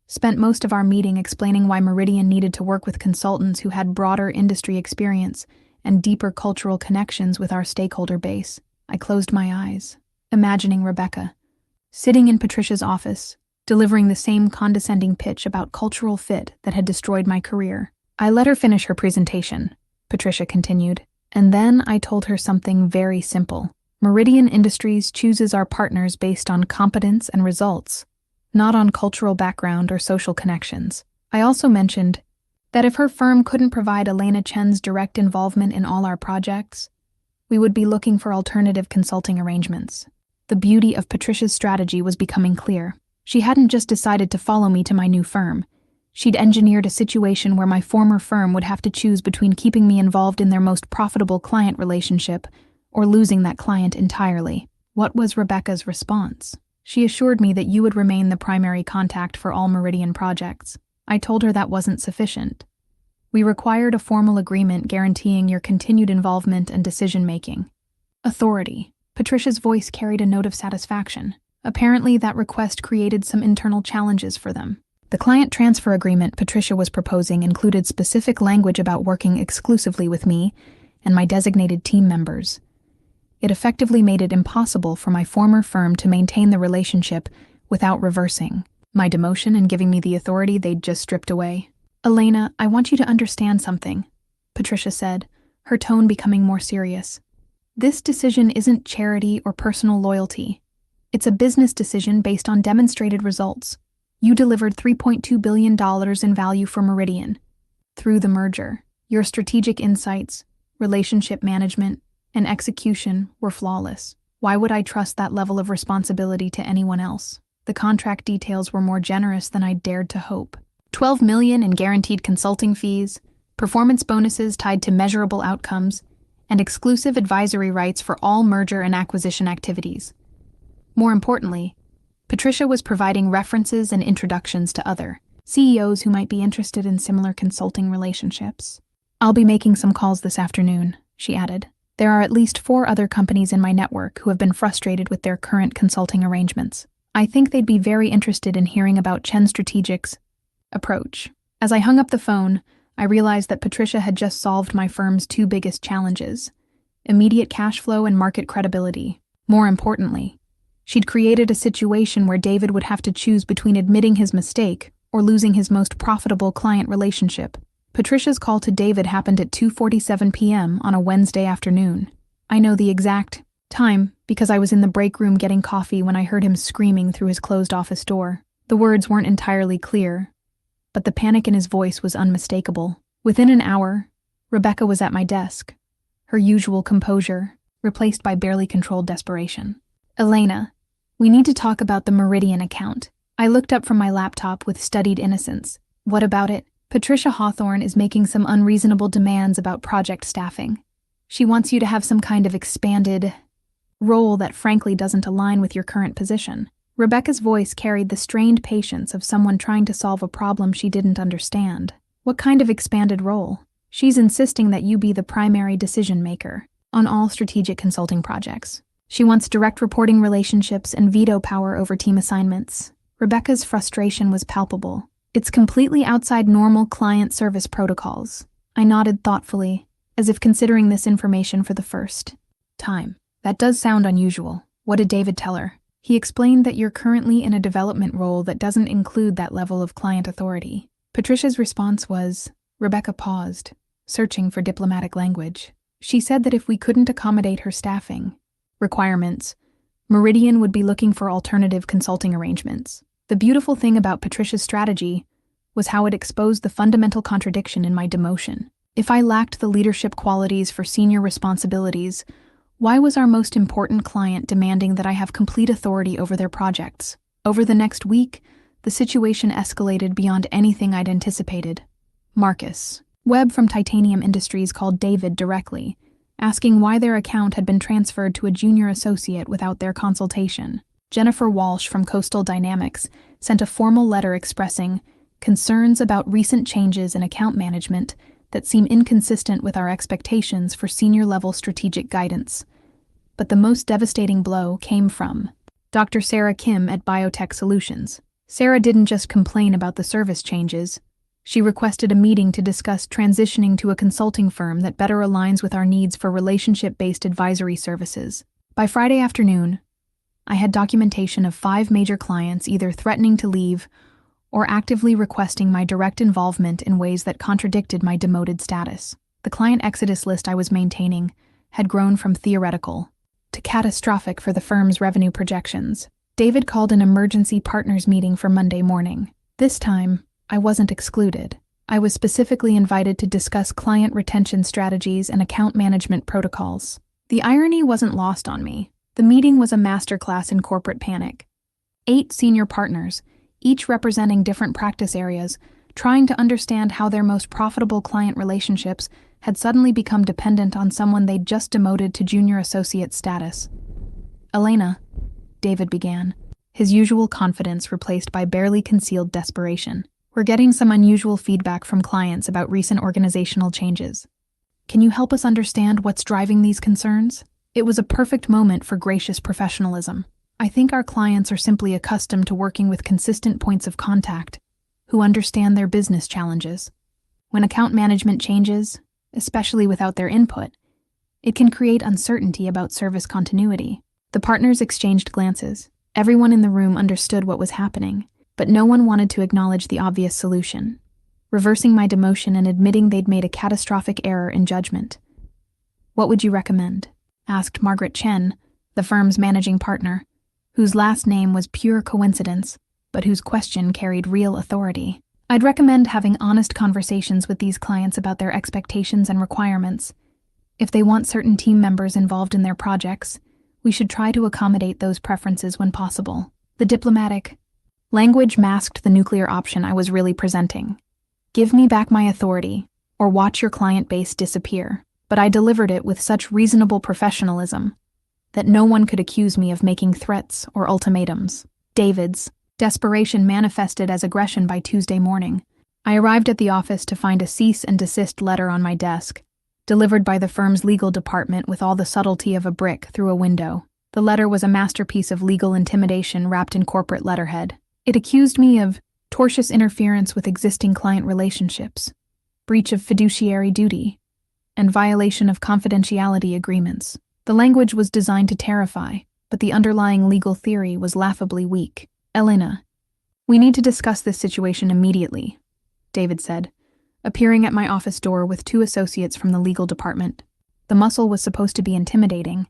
spent most of our meeting explaining why Meridian needed to work with consultants who had broader industry experience and deeper cultural connections with our stakeholder base. I closed my eyes, imagining Rebecca, sitting in Patricia's office, delivering the same condescending pitch about cultural fit that had destroyed my career. I let her finish her presentation, Patricia continued, and then I told her something very simple. Meridian Industries chooses our partners based on competence and results, not on cultural background or social connections. I also mentioned that if her firm couldn't provide Elena Chen's direct involvement in all our projects, we would be looking for alternative consulting arrangements. The beauty of Patricia's strategy was becoming clear. She hadn't just decided to follow me to my new firm. She'd engineered a situation where my former firm would have to choose between keeping me involved in their most profitable client relationship or losing that client entirely. What was Rebecca's response? She assured me that you would remain the primary contact for all Meridian projects. I told her that wasn't sufficient. We required a formal agreement guaranteeing your continued involvement and decision-making. Authority. Patricia's voice carried a note of satisfaction. Apparently, that request created some internal challenges for them. The client transfer agreement Patricia was proposing included specific language about working exclusively with me and my designated team members. It effectively made it impossible for my former firm to maintain the relationship without reversing my demotion and giving me the authority they'd just stripped away. Elena, I want you to understand something, Patricia said, her tone becoming more serious. This decision isn't charity or personal loyalty. It's a business decision based on demonstrated results. You delivered $3.2 billion in value for Meridian. Through the merger, your strategic insights, relationship management, and execution were flawless. Why would I trust that level of responsibility to anyone else? The contract details were more generous than I dared to hope. $12 million in guaranteed consulting fees, performance bonuses tied to measurable outcomes, and exclusive advisory rights for all merger and acquisition activities. More importantly, Patricia was providing references and introductions to other CEOs who might be interested in similar consulting relationships. I'll be making some calls this afternoon, she added. There are at least 4 other companies in my network who have been frustrated with their current consulting arrangements. I think they'd be very interested in hearing about Chen Strategic's approach. As I hung up the phone, I realized that Patricia had just solved my firm's 2 biggest challenges: immediate cash flow and market credibility. More importantly, she'd created a situation where David would have to choose between admitting his mistake or losing his most profitable client relationship. Patricia's call to David happened at 2:47 p.m. on a Wednesday afternoon. I know the exact Time, because I was in the break room getting coffee when I heard him screaming through his closed office door. The words weren't entirely clear, but the panic in his voice was unmistakable. Within an hour, Rebecca was at my desk, her usual composure replaced by barely controlled desperation. "Elena, we need to talk about the Meridian account." I looked up from my laptop with studied innocence. "What about it?" "Patricia Hawthorne is making some unreasonable demands about project staffing. She wants you to have some kind of expanded role that frankly doesn't align with your current position." Rebecca's voice carried the strained patience of someone trying to solve a problem she didn't understand. "What kind of expanded role?" "She's insisting that you be the primary decision maker on all strategic consulting projects. She wants direct reporting relationships and veto power over team assignments." Rebecca's frustration was palpable. "It's completely outside normal client service protocols." I nodded thoughtfully, as if considering this information for the first time. "That does sound unusual. What did David tell her?" "He explained that you're currently in a development role that doesn't include that level of client authority." Patricia's response was, Rebecca paused, searching for diplomatic language. "She said that if we couldn't accommodate her staffing requirements, Meridian would be looking for alternative consulting arrangements." The beautiful thing about Patricia's strategy was how it exposed the fundamental contradiction in my demotion. If I lacked the leadership qualities for senior responsibilities, why was our most important client demanding that I have complete authority over their projects? Over the next week, the situation escalated beyond anything I'd anticipated. Marcus Webb from Titanium Industries called David directly, asking why their account had been transferred to a junior associate without their consultation. Jennifer Walsh from Coastal Dynamics sent a formal letter expressing concerns about recent changes in account management that seem inconsistent with our expectations for senior-level strategic guidance. But the most devastating blow came from Dr. Sarah Kim at Biotech Solutions. Sarah didn't just complain about the service changes. She requested a meeting to discuss transitioning to a consulting firm that better aligns with our needs for relationship-based advisory services. By Friday afternoon, I had documentation of 5 major clients either threatening to leave or actively requesting my direct involvement in ways that contradicted my demoted status. The client exodus list I was maintaining had grown from theoretical to catastrophic for the firm's revenue projections. David called an emergency partners meeting for Monday morning. This time, I wasn't excluded. I was specifically invited to discuss client retention strategies and account management protocols. The irony wasn't lost on me. The meeting was a masterclass in corporate panic. 8 senior partners, each representing different practice areas, trying to understand how their most profitable client relationships had suddenly become dependent on someone they'd just demoted to junior associate status. "Elena," David began, his usual confidence replaced by barely concealed desperation. "We're getting some unusual feedback from clients about recent organizational changes. Can you help us understand what's driving these concerns?" It was a perfect moment for gracious professionalism. "I think our clients are simply accustomed to working with consistent points of contact who understand their business challenges. When account management changes, especially without their input, it can create uncertainty about service continuity." The partners exchanged glances. Everyone in the room understood what was happening, but no one wanted to acknowledge the obvious solution: reversing my demotion and admitting they'd made a catastrophic error in judgment. "What would you recommend?" asked Margaret Chen, the firm's managing partner, whose last name was pure coincidence, but whose question carried real authority. "I'd recommend having honest conversations with these clients about their expectations and requirements. If they want certain team members involved in their projects, we should try to accommodate those preferences when possible." The diplomatic language masked the nuclear option I was really presenting. "Give me back my authority, or watch your client base disappear." But I delivered it with such reasonable professionalism that no one could accuse me of making threats or ultimatums. David's desperation manifested as aggression by Tuesday morning. I arrived at the office to find a cease and desist letter on my desk, delivered by the firm's legal department with all the subtlety of a brick through a window. The letter was a masterpiece of legal intimidation wrapped in corporate letterhead. It accused me of tortious interference with existing client relationships, breach of fiduciary duty, and violation of confidentiality agreements. The language was designed to terrify, but the underlying legal theory was laughably weak. "Elena, we need to discuss this situation immediately," David said, appearing at my office door with 2 associates from the legal department. The muscle was supposed to be intimidating,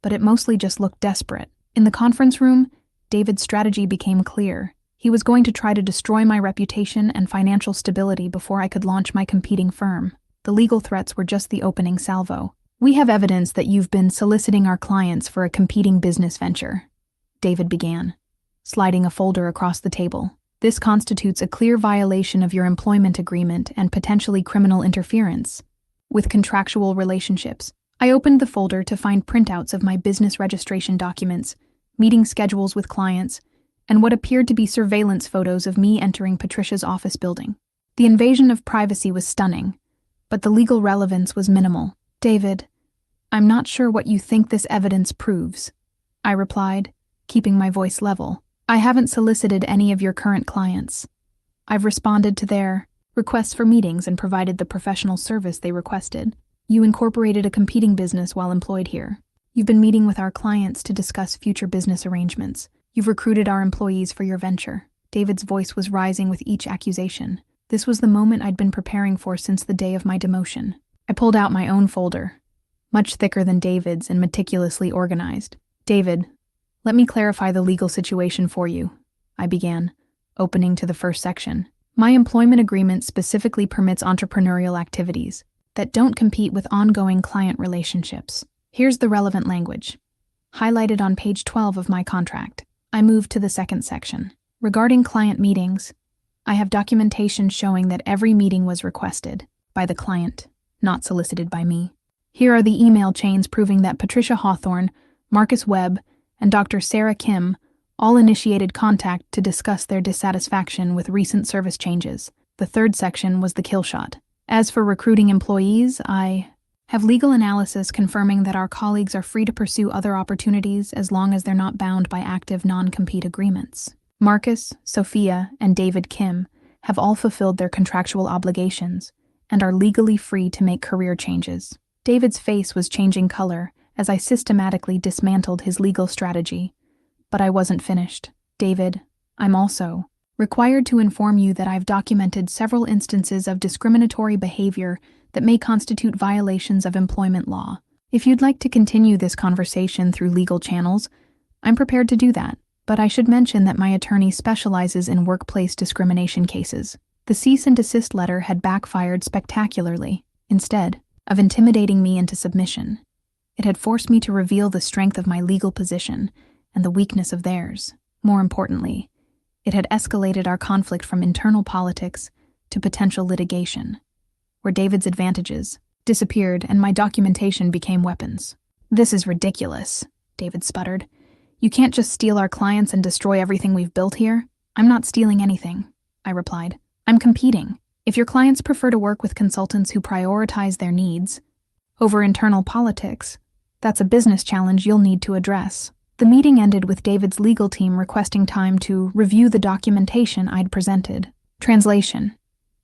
but it mostly just looked desperate. In the conference room, David's strategy became clear. He was going to try to destroy my reputation and financial stability before I could launch my competing firm. The legal threats were just the opening salvo. "We have evidence that you've been soliciting our clients for a competing business venture," David began, sliding a folder across the table. "This constitutes a clear violation of your employment agreement and potentially criminal interference with contractual relationships." I opened the folder to find printouts of my business registration documents, meeting schedules with clients, and what appeared to be surveillance photos of me entering Patricia's office building. The invasion of privacy was stunning, but the legal relevance was minimal. "David, I'm not sure what you think this evidence proves," I replied, keeping my voice level. "I haven't solicited any of your current clients. I've responded to their requests for meetings and provided the professional service they requested. You incorporated a competing business while employed here. You've been meeting with our clients to discuss future business arrangements. You've recruited our employees for your venture." David's voice was rising with each accusation. This was the moment I'd been preparing for since the day of my demotion. I pulled out my own folder, much thicker than David's and meticulously organized. "David, let me clarify the legal situation for you," I began, opening to the first section. "My employment agreement specifically permits entrepreneurial activities that don't compete with ongoing client relationships. Here's the relevant language, highlighted on page 12 of my contract." I moved to the second section. "Regarding client meetings, I have documentation showing that every meeting was requested by the client, not solicited by me. Here are the email chains proving that Patricia Hawthorne, Marcus Webb, and Dr. Sarah Kim all initiated contact to discuss their dissatisfaction with recent service changes." The third section was the kill shot. "As for recruiting employees, I have legal analysis confirming that our colleagues are free to pursue other opportunities as long as they're not bound by active non-compete agreements. Marcus, Sophia, and David Kim have all fulfilled their contractual obligations and are legally free to make career changes." David's face was changing color as I systematically dismantled his legal strategy, but I wasn't finished. "David, I'm also required to inform you that I've documented several instances of discriminatory behavior that may constitute violations of employment law. If you'd like to continue this conversation through legal channels, I'm prepared to do that, but I should mention that my attorney specializes in workplace discrimination cases." The cease and desist letter had backfired spectacularly. Instead of intimidating me into submission, it had forced me to reveal the strength of my legal position and the weakness of theirs. More importantly, it had escalated our conflict from internal politics to potential litigation, where David's advantages disappeared and my documentation became weapons. "This is ridiculous," David sputtered. "You can't just steal our clients and destroy everything we've built here." "I'm not stealing anything," I replied. "I'm competing. If your clients prefer to work with consultants who prioritize their needs over internal politics, that's a business challenge you'll need to address." The meeting ended with David's legal team requesting time to review the documentation I'd presented. Translation: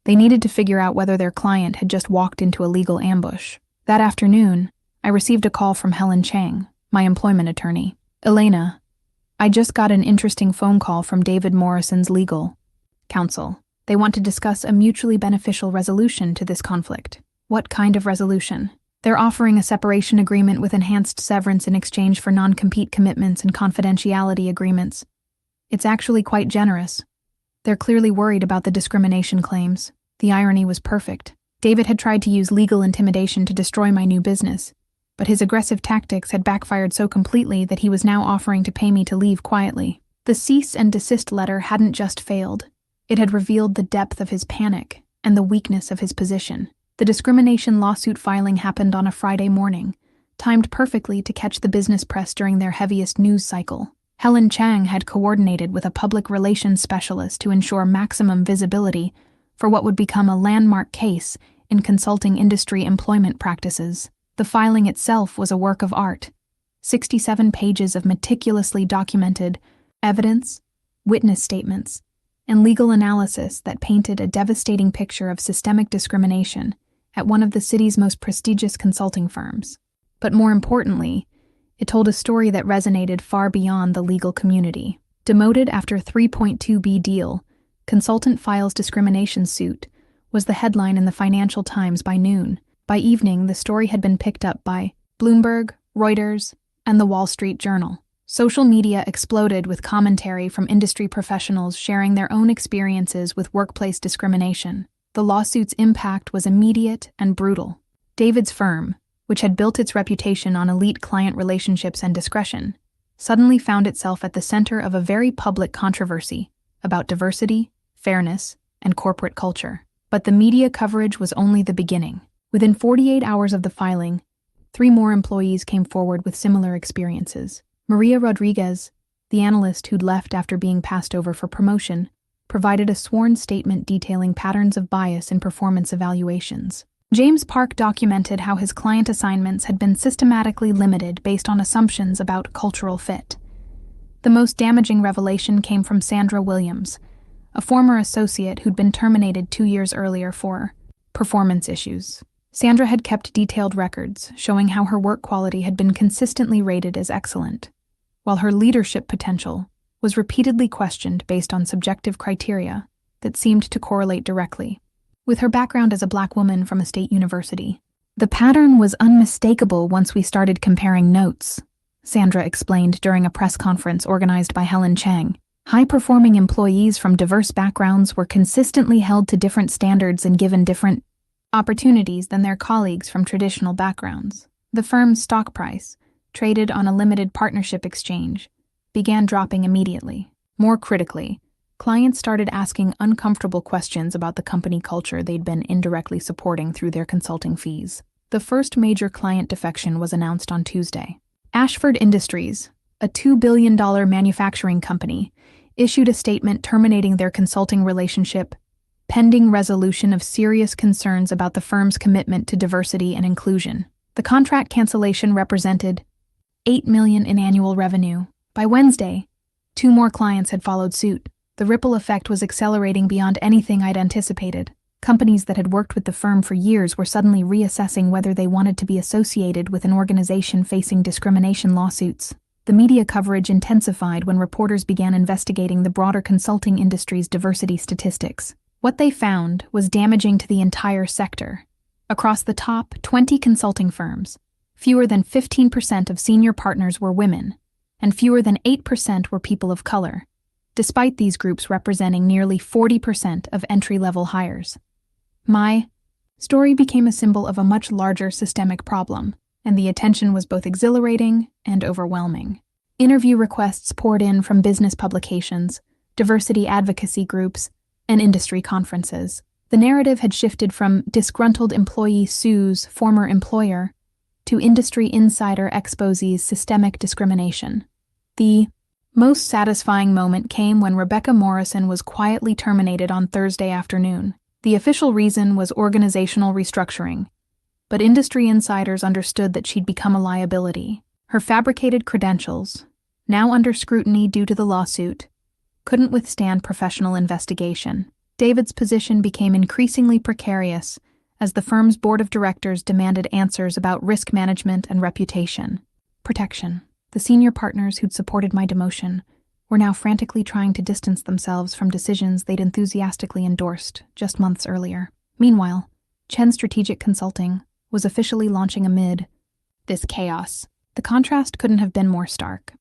they needed to figure out whether their client had just walked into a legal ambush. That afternoon, I received a call from Elena Chen, my employment attorney. "Elena, I just got an interesting phone call from David Morrison's legal counsel. They want to discuss a mutually beneficial resolution to this conflict." "What kind of resolution?" "They're offering a separation agreement with enhanced severance in exchange for non-compete commitments and confidentiality agreements. It's actually quite generous. They're clearly worried about the discrimination claims." The irony was perfect. David had tried to use legal intimidation to destroy my new business, but his aggressive tactics had backfired so completely that he was now offering to pay me to leave quietly. The cease and desist letter hadn't just failed. It had revealed the depth of his panic and the weakness of his position. The discrimination lawsuit filing happened on a Friday morning, timed perfectly to catch the business press during their heaviest news cycle. Elena Chen had coordinated with a public relations specialist to ensure maximum visibility for what would become a landmark case in consulting industry employment practices. The filing itself was a work of art. 67 pages of meticulously documented evidence, witness statements, and legal analysis that painted a devastating picture of systemic discrimination at one of the city's most prestigious consulting firms. But more importantly, it told a story that resonated far beyond the legal community. "Demoted after 3.2B deal, consultant files discrimination suit," was the headline in the Financial Times by noon. By evening, the story had been picked up by Bloomberg, Reuters, and the Wall Street Journal. Social media exploded with commentary from industry professionals sharing their own experiences with workplace discrimination. The lawsuit's impact was immediate and brutal. David's firm, which had built its reputation on elite client relationships and discretion, suddenly found itself at the center of a very public controversy about diversity, fairness, and corporate culture. But the media coverage was only the beginning. Within 48 hours of the filing, 3 more employees came forward with similar experiences. Maria Rodriguez, the analyst who'd left after being passed over for promotion, provided a sworn statement detailing patterns of bias in performance evaluations. James Park documented how his client assignments had been systematically limited based on assumptions about cultural fit. The most damaging revelation came from Sandra Williams, a former associate who'd been terminated 2 years earlier for performance issues. Sandra had kept detailed records showing how her work quality had been consistently rated as excellent, while her leadership potential was repeatedly questioned based on subjective criteria that seemed to correlate directly with her background as a Black woman from a state university. The pattern was unmistakable once we started comparing notes, Sandra explained during a press conference organized by Helen Chang. High-performing employees from diverse backgrounds were consistently held to different standards and given different opportunities than their colleagues from traditional backgrounds. The firm's stock price, traded on a limited partnership exchange, began dropping immediately. More critically, clients started asking uncomfortable questions about the company culture they'd been indirectly supporting through their consulting fees. The first major client defection was announced on Tuesday. Ashford Industries, a $2 billion manufacturing company, issued a statement terminating their consulting relationship, pending resolution of serious concerns about the firm's commitment to diversity and inclusion. The contract cancellation represented $8 million in annual revenue. By Wednesday, 2 more clients had followed suit. The ripple effect was accelerating beyond anything I'd anticipated. Companies that had worked with the firm for years were suddenly reassessing whether they wanted to be associated with an organization facing discrimination lawsuits. The media coverage intensified when reporters began investigating the broader consulting industry's diversity statistics. What they found was damaging to the entire sector. Across the top 20 consulting firms, fewer than 15% of senior partners were women, and fewer than 8% were people of color, despite these groups representing nearly 40% of entry-level hires. My story became a symbol of a much larger systemic problem, and the attention was both exhilarating and overwhelming. Interview requests poured in from business publications, diversity advocacy groups, and industry conferences. The narrative had shifted from disgruntled employee sues former employer to industry insider exposes systemic discrimination. The most satisfying moment came when Rebecca Morrison was quietly terminated on Thursday afternoon. The official reason was organizational restructuring, but industry insiders understood that she'd become a liability. Her fabricated credentials, now under scrutiny due to the lawsuit, couldn't withstand professional investigation. David's position became increasingly precarious as the firm's board of directors demanded answers about risk management and reputation protection. The senior partners who'd supported my demotion were now frantically trying to distance themselves from decisions they'd enthusiastically endorsed just months earlier. Meanwhile, Chen Strategic Consulting was officially launching amid this chaos. The contrast couldn't have been more stark.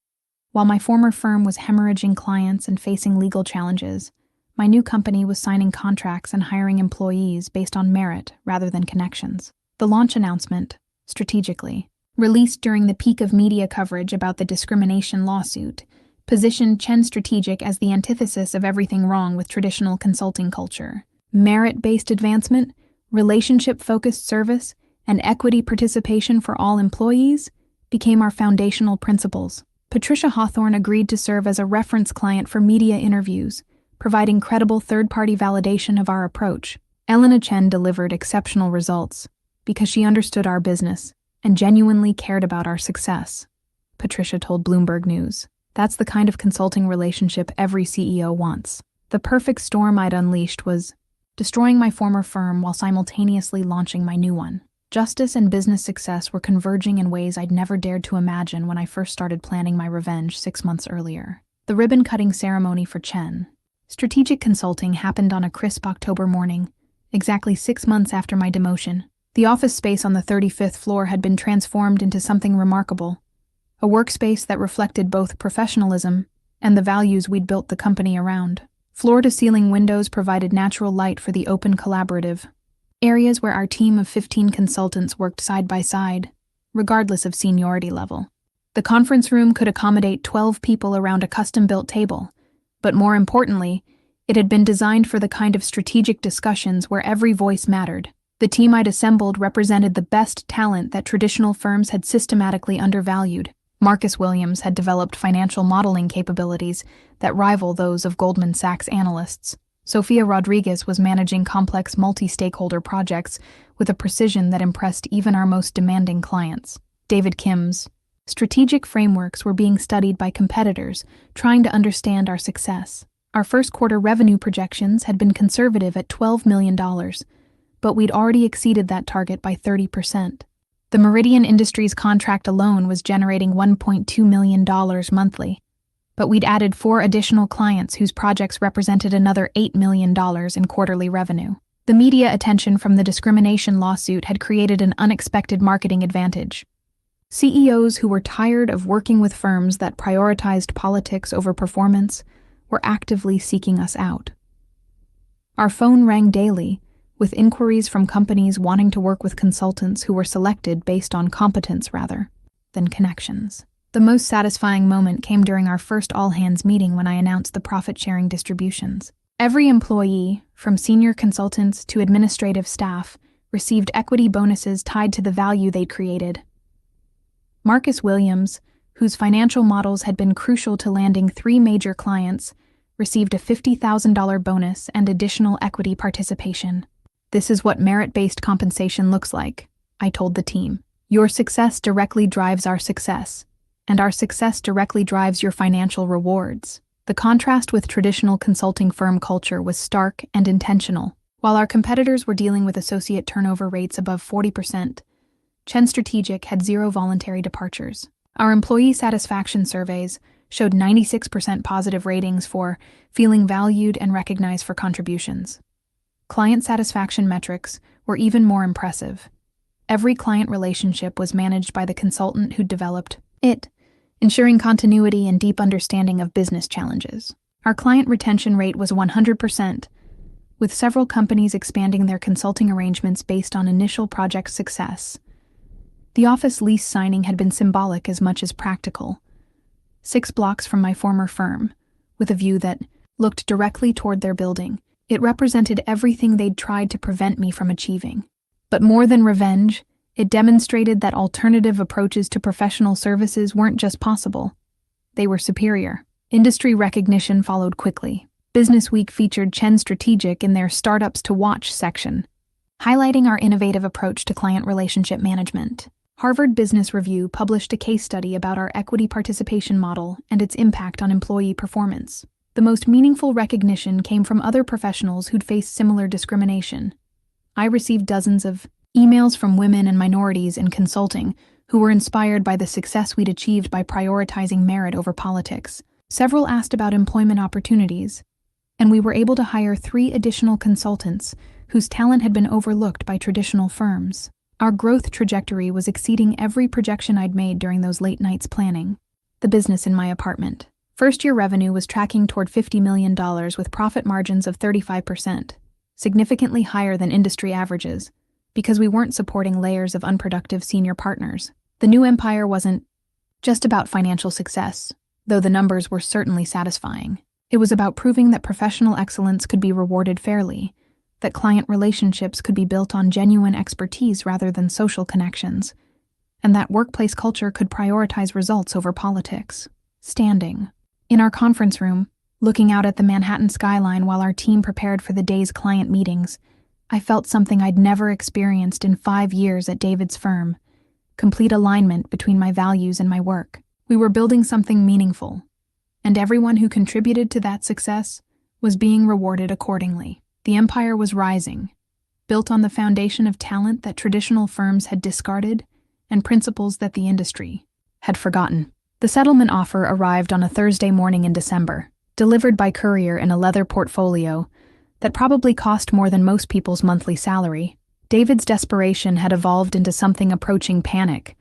While my former firm was hemorrhaging clients and facing legal challenges, my new company was signing contracts and hiring employees based on merit rather than connections. The launch announcement, strategically, released during the peak of media coverage about the discrimination lawsuit, positioned Chen Strategic as the antithesis of everything wrong with traditional consulting culture. Merit-based advancement, relationship-focused service, and equity participation for all employees became our foundational principles. Patricia Hawthorne agreed to serve as a reference client for media interviews, providing credible third-party validation of our approach. Elena Chen delivered exceptional results because she understood our business and genuinely cared about our success, Patricia told Bloomberg News. That's the kind of consulting relationship every CEO wants. The perfect storm I'd unleashed was destroying my former firm while simultaneously launching my new one. Justice and business success were converging in ways I'd never dared to imagine when I first started planning my revenge 6 months earlier. The ribbon-cutting ceremony for Chen Strategic Consulting happened on a crisp October morning, exactly 6 months after my demotion. The office space on the 35th floor had been transformed into something remarkable, a workspace that reflected both professionalism and the values we'd built the company around. Floor-to-ceiling windows provided natural light for the open collaborative, areas where our team of 15 consultants worked side by side, regardless of seniority level. The conference room could accommodate 12 people around a custom-built table, but more importantly, it had been designed for the kind of strategic discussions where every voice mattered. The team I'd assembled represented the best talent that traditional firms had systematically undervalued. Marcus Williams had developed financial modeling capabilities that rival those of Goldman Sachs analysts. Sofia Rodriguez was managing complex multi-stakeholder projects with a precision that impressed even our most demanding clients. David Kim's strategic frameworks were being studied by competitors trying to understand our success. Our first quarter revenue projections had been conservative at $12 million, but we'd already exceeded that target by 30%. The Meridian Industries contract alone was generating $1.2 million monthly, but we'd added 4 additional clients whose projects represented another $8 million in quarterly revenue. The media attention from the discrimination lawsuit had created an unexpected marketing advantage. CEOs who were tired of working with firms that prioritized politics over performance were actively seeking us out. Our phone rang daily, with inquiries from companies wanting to work with consultants who were selected based on competence rather than connections. The most satisfying moment came during our first all-hands meeting when I announced the profit-sharing distributions. Every employee, from senior consultants to administrative staff, received equity bonuses tied to the value they'd created. Marcus Williams, whose financial models had been crucial to landing 3 major clients, received a $50,000 bonus and additional equity participation. "This is what merit-based compensation looks like," I told the team. "Your success directly drives our success, and our success directly drives your financial rewards." The contrast with traditional consulting firm culture was stark and intentional. While our competitors were dealing with associate turnover rates above 40%, Chen Strategic had 0 voluntary departures. Our employee satisfaction surveys showed 96% positive ratings for feeling valued and recognized for contributions. Client satisfaction metrics were even more impressive. Every client relationship was managed by the consultant who developed it, ensuring continuity and deep understanding of business challenges. Our client retention rate was 100%, with several companies expanding their consulting arrangements based on initial project success. The office lease signing had been symbolic as much as practical. 6 blocks from my former firm, with a view that looked directly toward their building. It represented everything they'd tried to prevent me from achieving. But more than revenge, it demonstrated that alternative approaches to professional services weren't just possible. They were superior. Industry recognition followed quickly. Business Week featured Chen Strategic in their Startups to Watch section, highlighting our innovative approach to client relationship management. Harvard Business Review published a case study about our equity participation model and its impact on employee performance. The most meaningful recognition came from other professionals who'd faced similar discrimination. I received dozens of emails from women and minorities in consulting who were inspired by the success we'd achieved by prioritizing merit over politics. Several asked about employment opportunities, and we were able to hire 3 additional consultants whose talent had been overlooked by traditional firms. Our growth trajectory was exceeding every projection I'd made during those late nights planning. The business in my apartment. First-year revenue was tracking toward $50 million with profit margins of 35%, significantly higher than industry averages, because we weren't supporting layers of unproductive senior partners. The new empire wasn't just about financial success, though the numbers were certainly satisfying. It was about proving that professional excellence could be rewarded fairly, that client relationships could be built on genuine expertise rather than social connections, and that workplace culture could prioritize results over politics. Standing in our conference room, looking out at the Manhattan skyline while our team prepared for the day's client meetings, I felt something I'd never experienced in 5 years at David's firm: complete alignment between my values and my work. We were building something meaningful, and everyone who contributed to that success was being rewarded accordingly. The empire was rising, built on the foundation of talent that traditional firms had discarded and principles that the industry had forgotten. The settlement offer arrived on a Thursday morning in December, delivered by courier in a leather portfolio that probably cost more than most people's monthly salary. David's desperation had evolved into something approaching panic,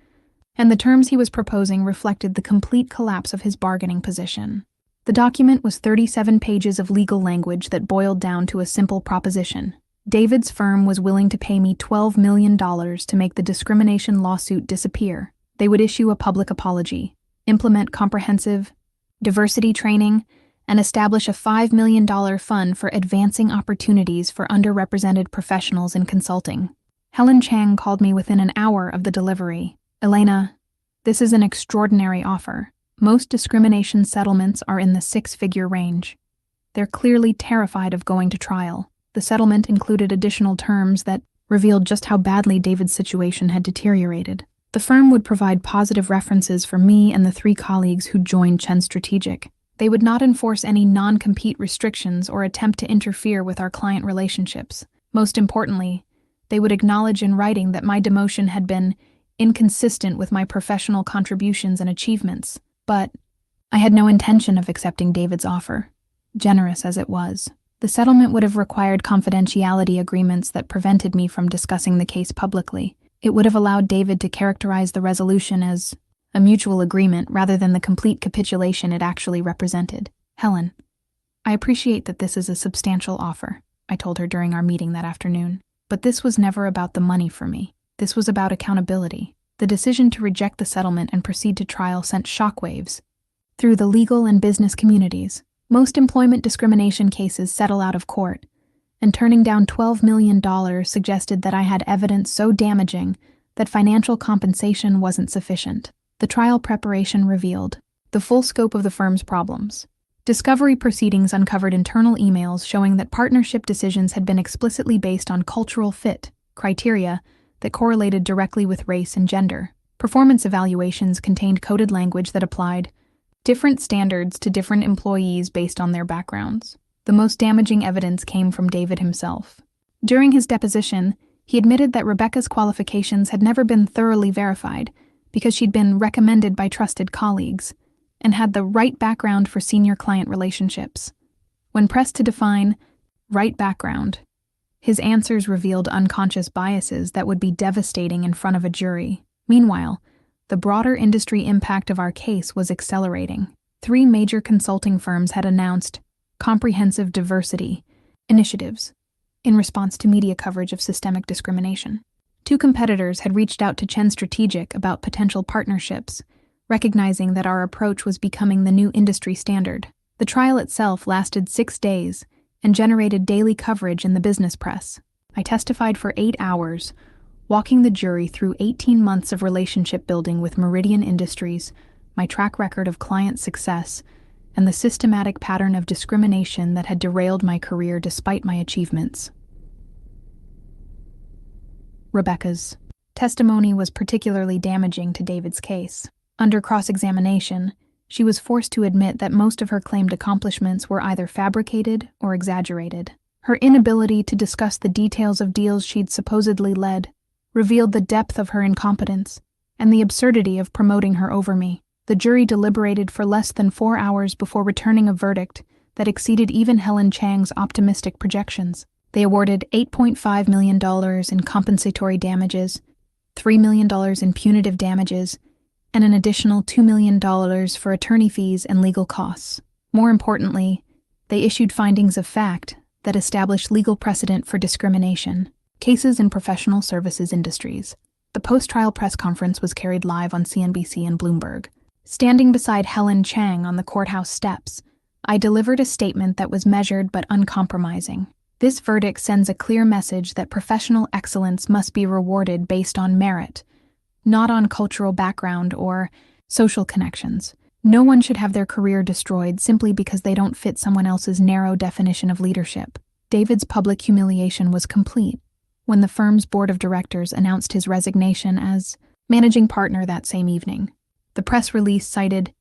and the terms he was proposing reflected the complete collapse of his bargaining position. The document was 37 pages of legal language that boiled down to a simple proposition. David's firm was willing to pay me $12 million to make the discrimination lawsuit disappear. They would issue a public apology, implement comprehensive diversity training, and establish a $5 million fund for advancing opportunities for underrepresented professionals in consulting. Helen Chang called me within an hour of the delivery. "Elena, this is an extraordinary offer. Most discrimination settlements are in the six-figure range. They're clearly terrified of going to trial." The settlement included additional terms that revealed just how badly David's situation had deteriorated. The firm would provide positive references for me and the 3 colleagues who joined Chen Strategic. They would not enforce any non-compete restrictions or attempt to interfere with our client relationships. Most importantly, they would acknowledge in writing that my demotion had been inconsistent with my professional contributions and achievements. But I had no intention of accepting David's offer, generous as it was. The settlement would have required confidentiality agreements that prevented me from discussing the case publicly. It would have allowed David to characterize the resolution as a mutual agreement rather than the complete capitulation it actually represented. "Helen, I appreciate that this is a substantial offer," I told her during our meeting that afternoon. "But this was never about the money for me. This was about accountability." The decision to reject the settlement and proceed to trial sent shockwaves through the legal and business communities. Most employment discrimination cases settle out of court, and turning down $12 million suggested that I had evidence so damaging that financial compensation wasn't sufficient. The trial preparation revealed the full scope of the firm's problems. Discovery proceedings uncovered internal emails showing that partnership decisions had been explicitly based on cultural fit criteria that correlated directly with race and gender. Performance evaluations contained coded language that applied different standards to different employees based on their backgrounds. The most damaging evidence came from David himself. During his deposition, he admitted that Rebecca's qualifications had never been thoroughly verified because she'd been recommended by trusted colleagues and had the right background for senior client relationships. When pressed to define right background, his answers revealed unconscious biases that would be devastating in front of a jury. Meanwhile, the broader industry impact of our case was accelerating. 3 major consulting firms had announced comprehensive diversity initiatives in response to media coverage of systemic discrimination. 2 competitors had reached out to Chen Strategic about potential partnerships, recognizing that our approach was becoming the new industry standard. The trial itself lasted 6 days and generated daily coverage in the business press. I testified for 8 hours, walking the jury through 18 months of relationship building with Meridian Industries, my track record of client success, and the systematic pattern of discrimination that had derailed my career despite my achievements. Rebecca's testimony was particularly damaging to David's case. Under cross-examination, she was forced to admit that most of her claimed accomplishments were either fabricated or exaggerated. Her inability to discuss the details of deals she'd supposedly led revealed the depth of her incompetence and the absurdity of promoting her over me. The jury deliberated for less than 4 hours before returning a verdict that exceeded even Helen Chang's optimistic projections. They awarded $8.5 million in compensatory damages, $3 million in punitive damages, and an additional $2 million for attorney fees and legal costs. More importantly, they issued findings of fact that established legal precedent for discrimination cases in professional services industries. The post-trial press conference was carried live on CNBC and Bloomberg. Standing beside Helen Chang on the courthouse steps, I delivered a statement that was measured but uncompromising. This verdict sends a clear message that professional excellence must be rewarded based on merit, not on cultural background or social connections. No one should have their career destroyed simply because they don't fit someone else's narrow definition of leadership. David's public humiliation was complete when the firm's board of directors announced his resignation as managing partner that same evening. The press release cited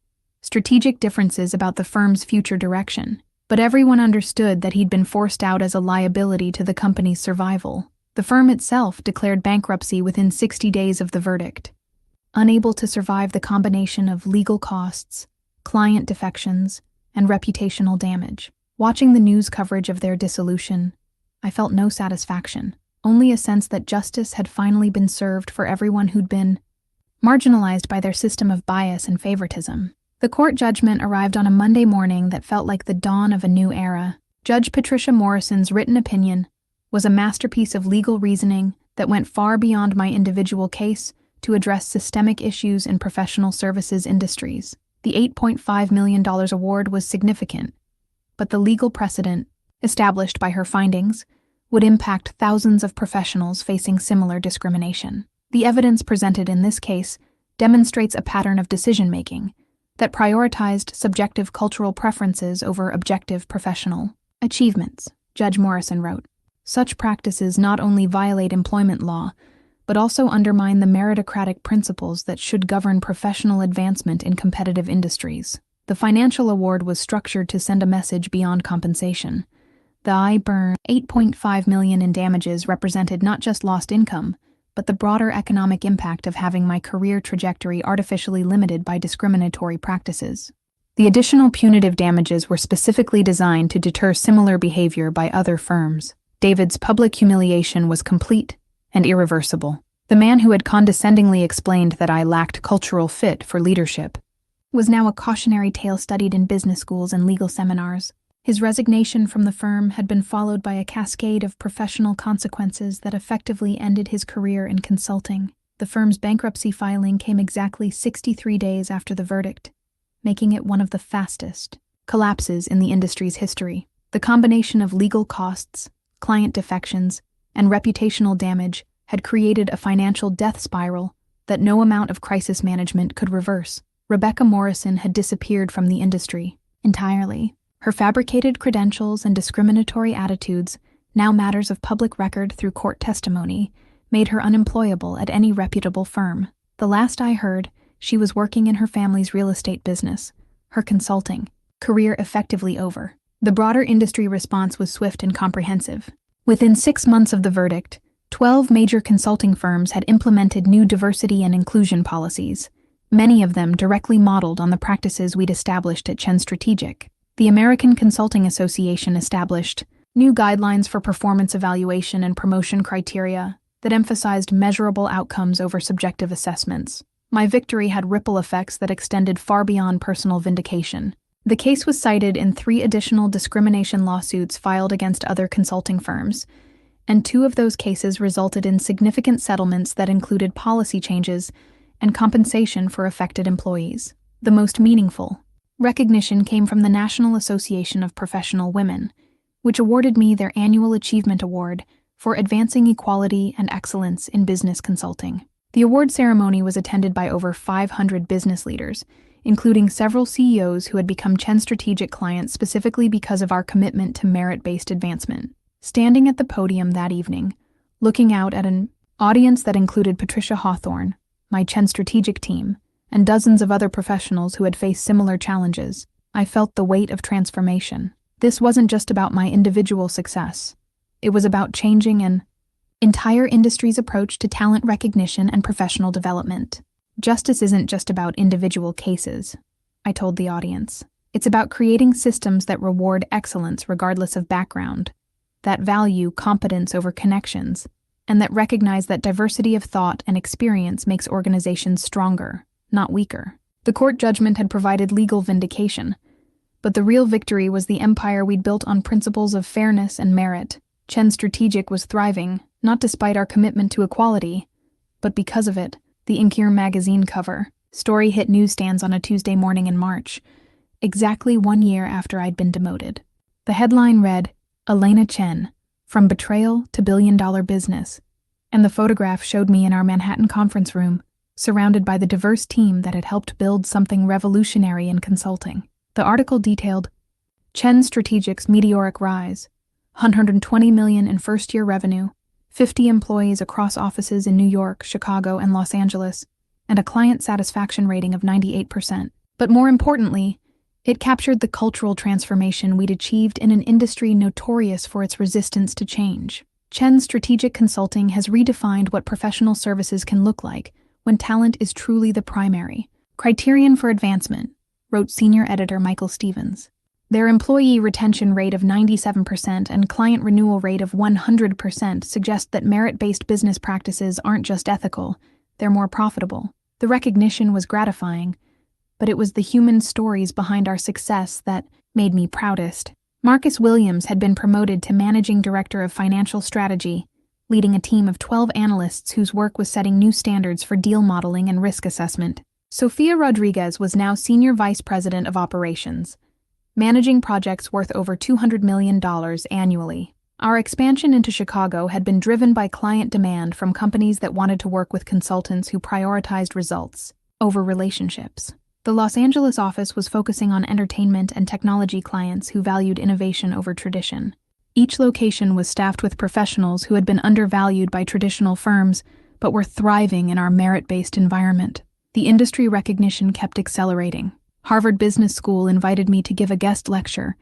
strategic differences about the firm's future direction, but everyone understood that he'd been forced out as a liability to the company's survival. The firm itself declared bankruptcy within 60 days of the verdict. Unable to survive the combination of legal costs, client defections, and reputational damage. Watching the news coverage of their dissolution, I felt no satisfaction, only a sense that justice had finally been served for everyone who'd been marginalized by their system of bias and favoritism. The court judgment arrived on a Monday morning that felt like the dawn of a new era. Judge Patricia Morrison's written opinion was a masterpiece of legal reasoning that went far beyond my individual case to address systemic issues in professional services industries. The $8.5 million award was significant, but the legal precedent established by her findings would impact thousands of professionals facing similar discrimination. The evidence presented in this case demonstrates a pattern of decision-making that prioritized subjective cultural preferences over objective professional achievements, Judge Morrison wrote. Such practices not only violate employment law, but also undermine the meritocratic principles that should govern professional advancement in competitive industries. The financial award was structured to send a message beyond compensation. The $8.5 million in damages represented not just lost income, but the broader economic impact of having my career trajectory artificially limited by discriminatory practices. The additional punitive damages were specifically designed to deter similar behavior by other firms. David's public humiliation was complete and irreversible. The man who had condescendingly explained that I lacked cultural fit for leadership was now a cautionary tale studied in business schools and legal seminars. His resignation from the firm had been followed by a cascade of professional consequences that effectively ended his career in consulting. The firm's bankruptcy filing came exactly 63 days after the verdict, making it one of the fastest collapses in the industry's history. The combination of legal costs, client defections, and reputational damage had created a financial death spiral that no amount of crisis management could reverse. Rebecca Morrison had disappeared from the industry entirely. Her fabricated credentials and discriminatory attitudes, now matters of public record through court testimony, made her unemployable at any reputable firm. The last I heard, she was working in her family's real estate business, her consulting career effectively over. The broader industry response was swift and comprehensive. Within 6 months of the verdict, 12 major consulting firms had implemented new diversity and inclusion policies, many of them directly modeled on the practices we'd established at Chen Strategic. The American Consulting Association established new guidelines for performance evaluation and promotion criteria that emphasized measurable outcomes over subjective assessments. My victory had ripple effects that extended far beyond personal vindication. The case was cited in 3 additional discrimination lawsuits filed against other consulting firms, and 2 of those cases resulted in significant settlements that included policy changes and compensation for affected employees. The most meaningful recognition came from the National Association of Professional Women, which awarded me their annual Achievement Award for advancing equality and excellence in business consulting. The award ceremony was attended by over 500 business leaders, including several CEOs who had become Chen Strategic clients specifically because of our commitment to merit-based advancement. Standing at the podium that evening, looking out at an audience that included Patricia Hawthorne, my Chen Strategic team, and dozens of other professionals who had faced similar challenges, I felt the weight of transformation. This wasn't just about my individual success. It was about changing an entire industry's approach to talent recognition and professional development. Justice isn't just about individual cases, I told the audience. It's about creating systems that reward excellence regardless of background, that value competence over connections, and that recognize that diversity of thought and experience makes organizations stronger, not weaker. The court judgment had provided legal vindication, but the real victory was the empire we'd built on principles of fairness and merit. Chen Strategic was thriving, not despite our commitment to equality, but because of it. The Inkier magazine cover story hit newsstands on a Tuesday morning in March, exactly 1 year after I'd been demoted. The headline read, "Elena Chen, From Betrayal to Billion-Dollar Business," and the photograph showed me in our Manhattan conference room, surrounded by the diverse team that had helped build something revolutionary in consulting. The article detailed Chen Strategic's meteoric rise, $120 million in first-year revenue, 50 employees across offices in New York, Chicago, and Los Angeles, and a client satisfaction rating of 98%. But more importantly, it captured the cultural transformation we'd achieved in an industry notorious for its resistance to change. Chen Strategic Consulting has redefined what professional services can look like when talent is truly the primary criterion for advancement, wrote senior editor Michael Stevens. Their employee retention rate of 97% and client renewal rate of 100% suggest that merit-based business practices aren't just ethical, they're more profitable. The recognition was gratifying, but it was the human stories behind our success that made me proudest. Marcus Williams had been promoted to Managing Director of Financial Strategy, leading a team of 12 analysts whose work was setting new standards for deal modeling and risk assessment. Sofia Rodriguez was now Senior Vice President of Operations, managing projects worth over $200 million annually. Our expansion into Chicago had been driven by client demand from companies that wanted to work with consultants who prioritized results over relationships. The Los Angeles office was focusing on entertainment and technology clients who valued innovation over tradition. Each location was staffed with professionals who had been undervalued by traditional firms but were thriving in our merit-based environment. The industry recognition kept accelerating. Harvard Business School invited me to give a guest lecture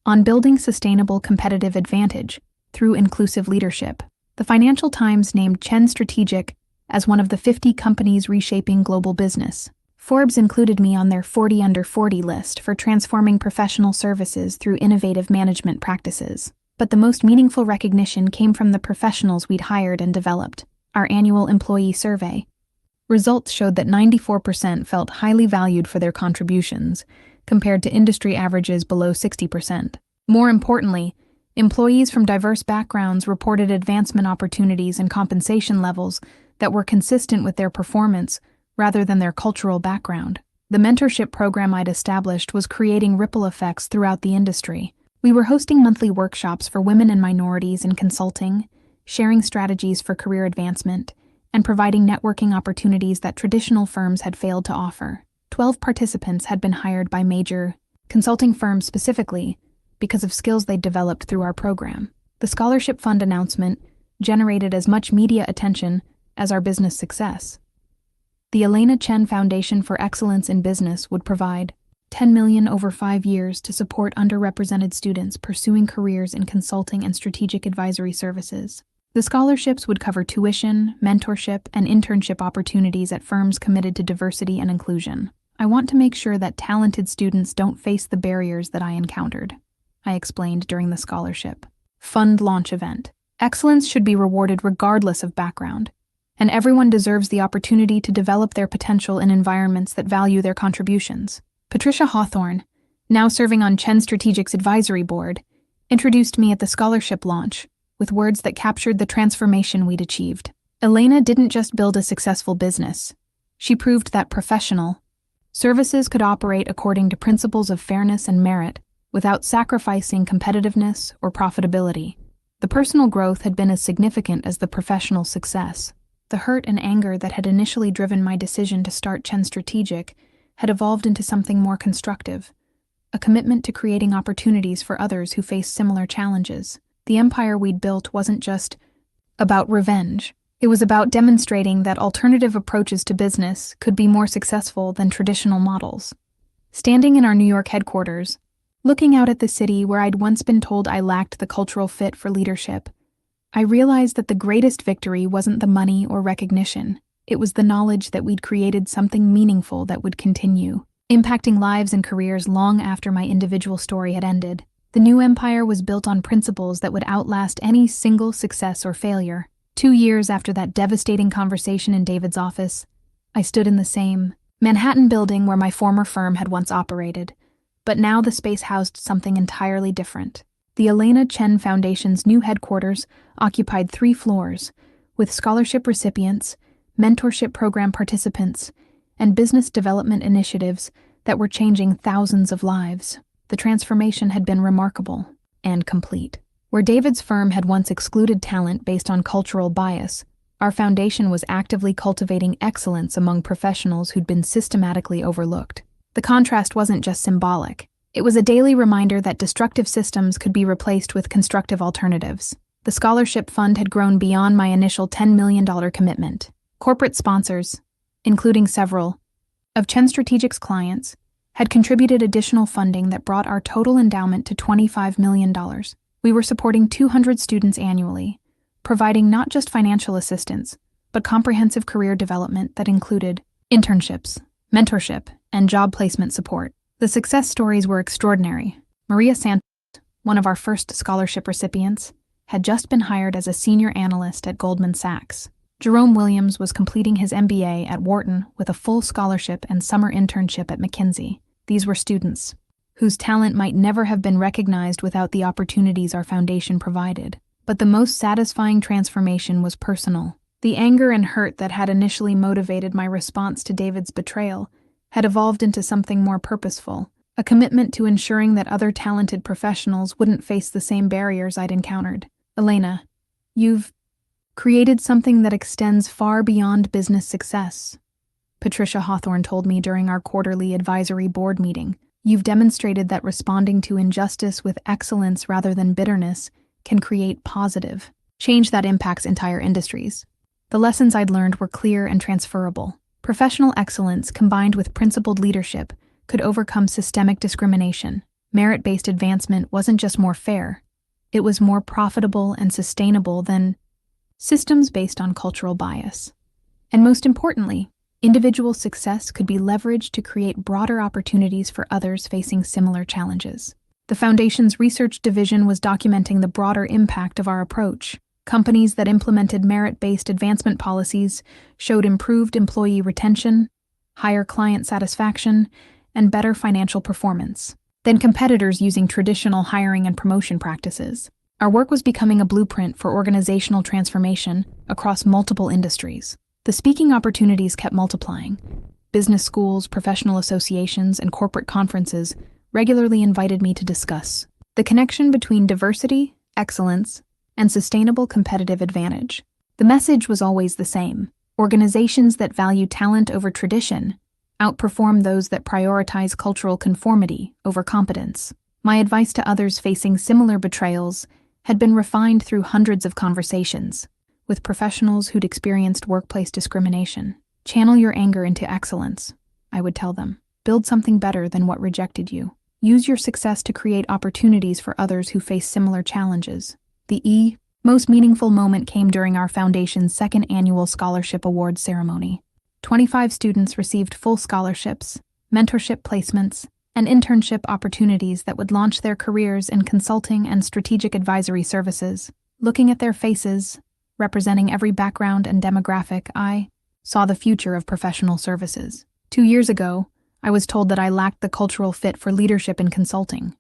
on building sustainable competitive advantage through inclusive leadership. The Financial Times named Chen Strategic as one of the 50 companies reshaping global business. Forbes included me on their 40 Under 40 list for transforming professional services through innovative management practices. But the most meaningful recognition came from the professionals we'd hired and developed. Our annual employee survey results showed that 94% felt highly valued for their contributions, compared to industry averages below 60%. More importantly, employees from diverse backgrounds reported advancement opportunities and compensation levels that were consistent with their performance rather than their cultural background. The mentorship program I'd established was creating ripple effects throughout the industry. We were hosting monthly workshops for women and minorities in consulting, sharing strategies for career advancement, and providing networking opportunities that traditional firms had failed to offer. 12 participants had been hired by major consulting firms specifically because of skills they'd developed through our program. The scholarship fund announcement generated as much media attention as our business success. The Elena Chen Foundation for Excellence in Business would provide $10 million over 5 years to support underrepresented students pursuing careers in consulting and strategic advisory services. The scholarships would cover tuition, mentorship, and internship opportunities at firms committed to diversity and inclusion. I want to make sure that talented students don't face the barriers that I encountered, I explained during the scholarship fund launch event. Excellence should be rewarded regardless of background, and everyone deserves the opportunity to develop their potential in environments that value their contributions. Patricia Hawthorne, now serving on Chen Strategic's advisory board, introduced me at the scholarship launch with words that captured the transformation we'd achieved. Elena didn't just build a successful business. She proved that professional services could operate according to principles of fairness and merit without sacrificing competitiveness or profitability. The personal growth had been as significant as the professional success. The hurt and anger that had initially driven my decision to start Chen Strategic had evolved into something more constructive, a commitment to creating opportunities for others who face similar challenges. The empire we'd built wasn't just about revenge. It was about demonstrating that alternative approaches to business could be more successful than traditional models. Standing in our New York headquarters, looking out at the city where I'd once been told I lacked the cultural fit for leadership, I realized that the greatest victory wasn't the money or recognition. It was the knowledge that we'd created something meaningful that would continue, impacting lives and careers long after my individual story had ended. The new empire was built on principles that would outlast any single success or failure. 2 years after that devastating conversation in David's office, I stood in the same Manhattan building where my former firm had once operated, but now the space housed something entirely different. The Elena Chen Foundation's new headquarters occupied 3 floors, with scholarship recipients, mentorship program participants, and business development initiatives that were changing thousands of lives. The transformation had been remarkable and complete. Where David's firm had once excluded talent based on cultural bias, our foundation was actively cultivating excellence among professionals who'd been systematically overlooked. The contrast wasn't just symbolic. It was a daily reminder that destructive systems could be replaced with constructive alternatives. The scholarship fund had grown beyond my initial $10 million commitment. Corporate sponsors, including several of Chen Strategic's clients, had contributed additional funding that brought our total endowment to $25 million. We were supporting 200 students annually, providing not just financial assistance, but comprehensive career development that included internships, mentorship, and job placement support. The success stories were extraordinary. Maria Santos, one of our first scholarship recipients, had just been hired as a senior analyst at Goldman Sachs. Jerome Williams was completing his MBA at Wharton with a full scholarship and summer internship at McKinsey. These were students whose talent might never have been recognized without the opportunities our foundation provided. But the most satisfying transformation was personal. The anger and hurt that had initially motivated my response to David's betrayal had evolved into something more purposeful, a commitment to ensuring that other talented professionals wouldn't face the same barriers I'd encountered. Elena, you've created something that extends far beyond business success, Patricia Hawthorne told me during our quarterly advisory board meeting. You've demonstrated that responding to injustice with excellence rather than bitterness can create positive change that impacts entire industries. The lessons I'd learned were clear and transferable. Professional excellence combined with principled leadership could overcome systemic discrimination. Merit-based advancement wasn't just more fair, it was more profitable and sustainable than systems based on cultural bias. And most importantly, individual success could be leveraged to create broader opportunities for others facing similar challenges. The Foundation's research division was documenting the broader impact of our approach. Companies that implemented merit-based advancement policies showed improved employee retention, higher client satisfaction, and better financial performance than competitors using traditional hiring and promotion practices. Our work was becoming a blueprint for organizational transformation across multiple industries. The speaking opportunities kept multiplying. Business schools, professional associations, and corporate conferences regularly invited me to discuss the connection between diversity, excellence, and sustainable competitive advantage. The message was always the same. Organizations that value talent over tradition outperform those that prioritize cultural conformity over competence. My advice to others facing similar betrayals had been refined through hundreds of conversations with professionals who'd experienced workplace discrimination. Channel your anger into excellence, I would tell them. Build something better than what rejected you. Use your success to create opportunities for others who face similar challenges. The most meaningful moment came during our Foundation's second annual scholarship awards ceremony. 25 students received full scholarships, mentorship placements, and internship opportunities that would launch their careers in consulting and strategic advisory services. Looking at their faces, representing every background and demographic, I saw the future of professional services. 2 years ago, I was told that I lacked the cultural fit for leadership in consulting.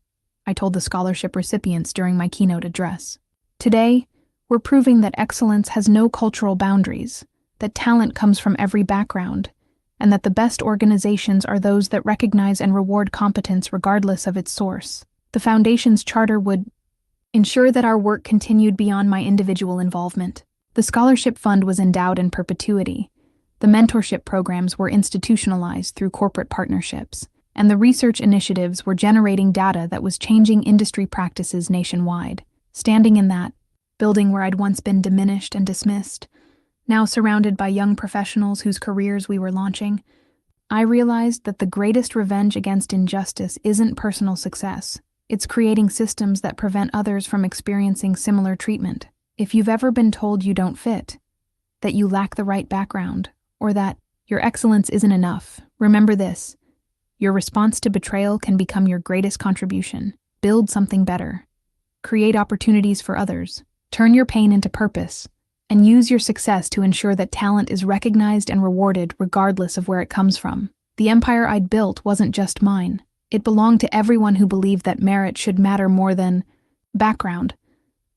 I told the scholarship recipients during my keynote address. Today, we're proving that excellence has no cultural boundaries, that talent comes from every background, and that the best organizations are those that recognize and reward competence regardless of its source. The Foundation's charter would ensure that our work continued beyond my individual involvement. The scholarship fund was endowed in perpetuity. The mentorship programs were institutionalized through corporate partnerships, and the research initiatives were generating data that was changing industry practices nationwide. Standing in that building where I'd once been diminished and dismissed, now surrounded by young professionals whose careers we were launching, I realized that the greatest revenge against injustice isn't personal success. It's creating systems that prevent others from experiencing similar treatment. If you've ever been told you don't fit, that you lack the right background, or that your excellence isn't enough, remember this: your response to betrayal can become your greatest contribution. Build something better. Create opportunities for others. Turn your pain into purpose. And use your success to ensure that talent is recognized and rewarded regardless of where it comes from. The empire I'd built wasn't just mine. It belonged to everyone who believed that merit should matter more than background,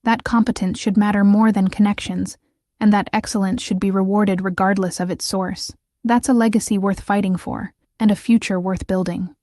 that competence should matter more than connections, and that excellence should be rewarded regardless of its source. That's a legacy worth fighting for, and a future worth building.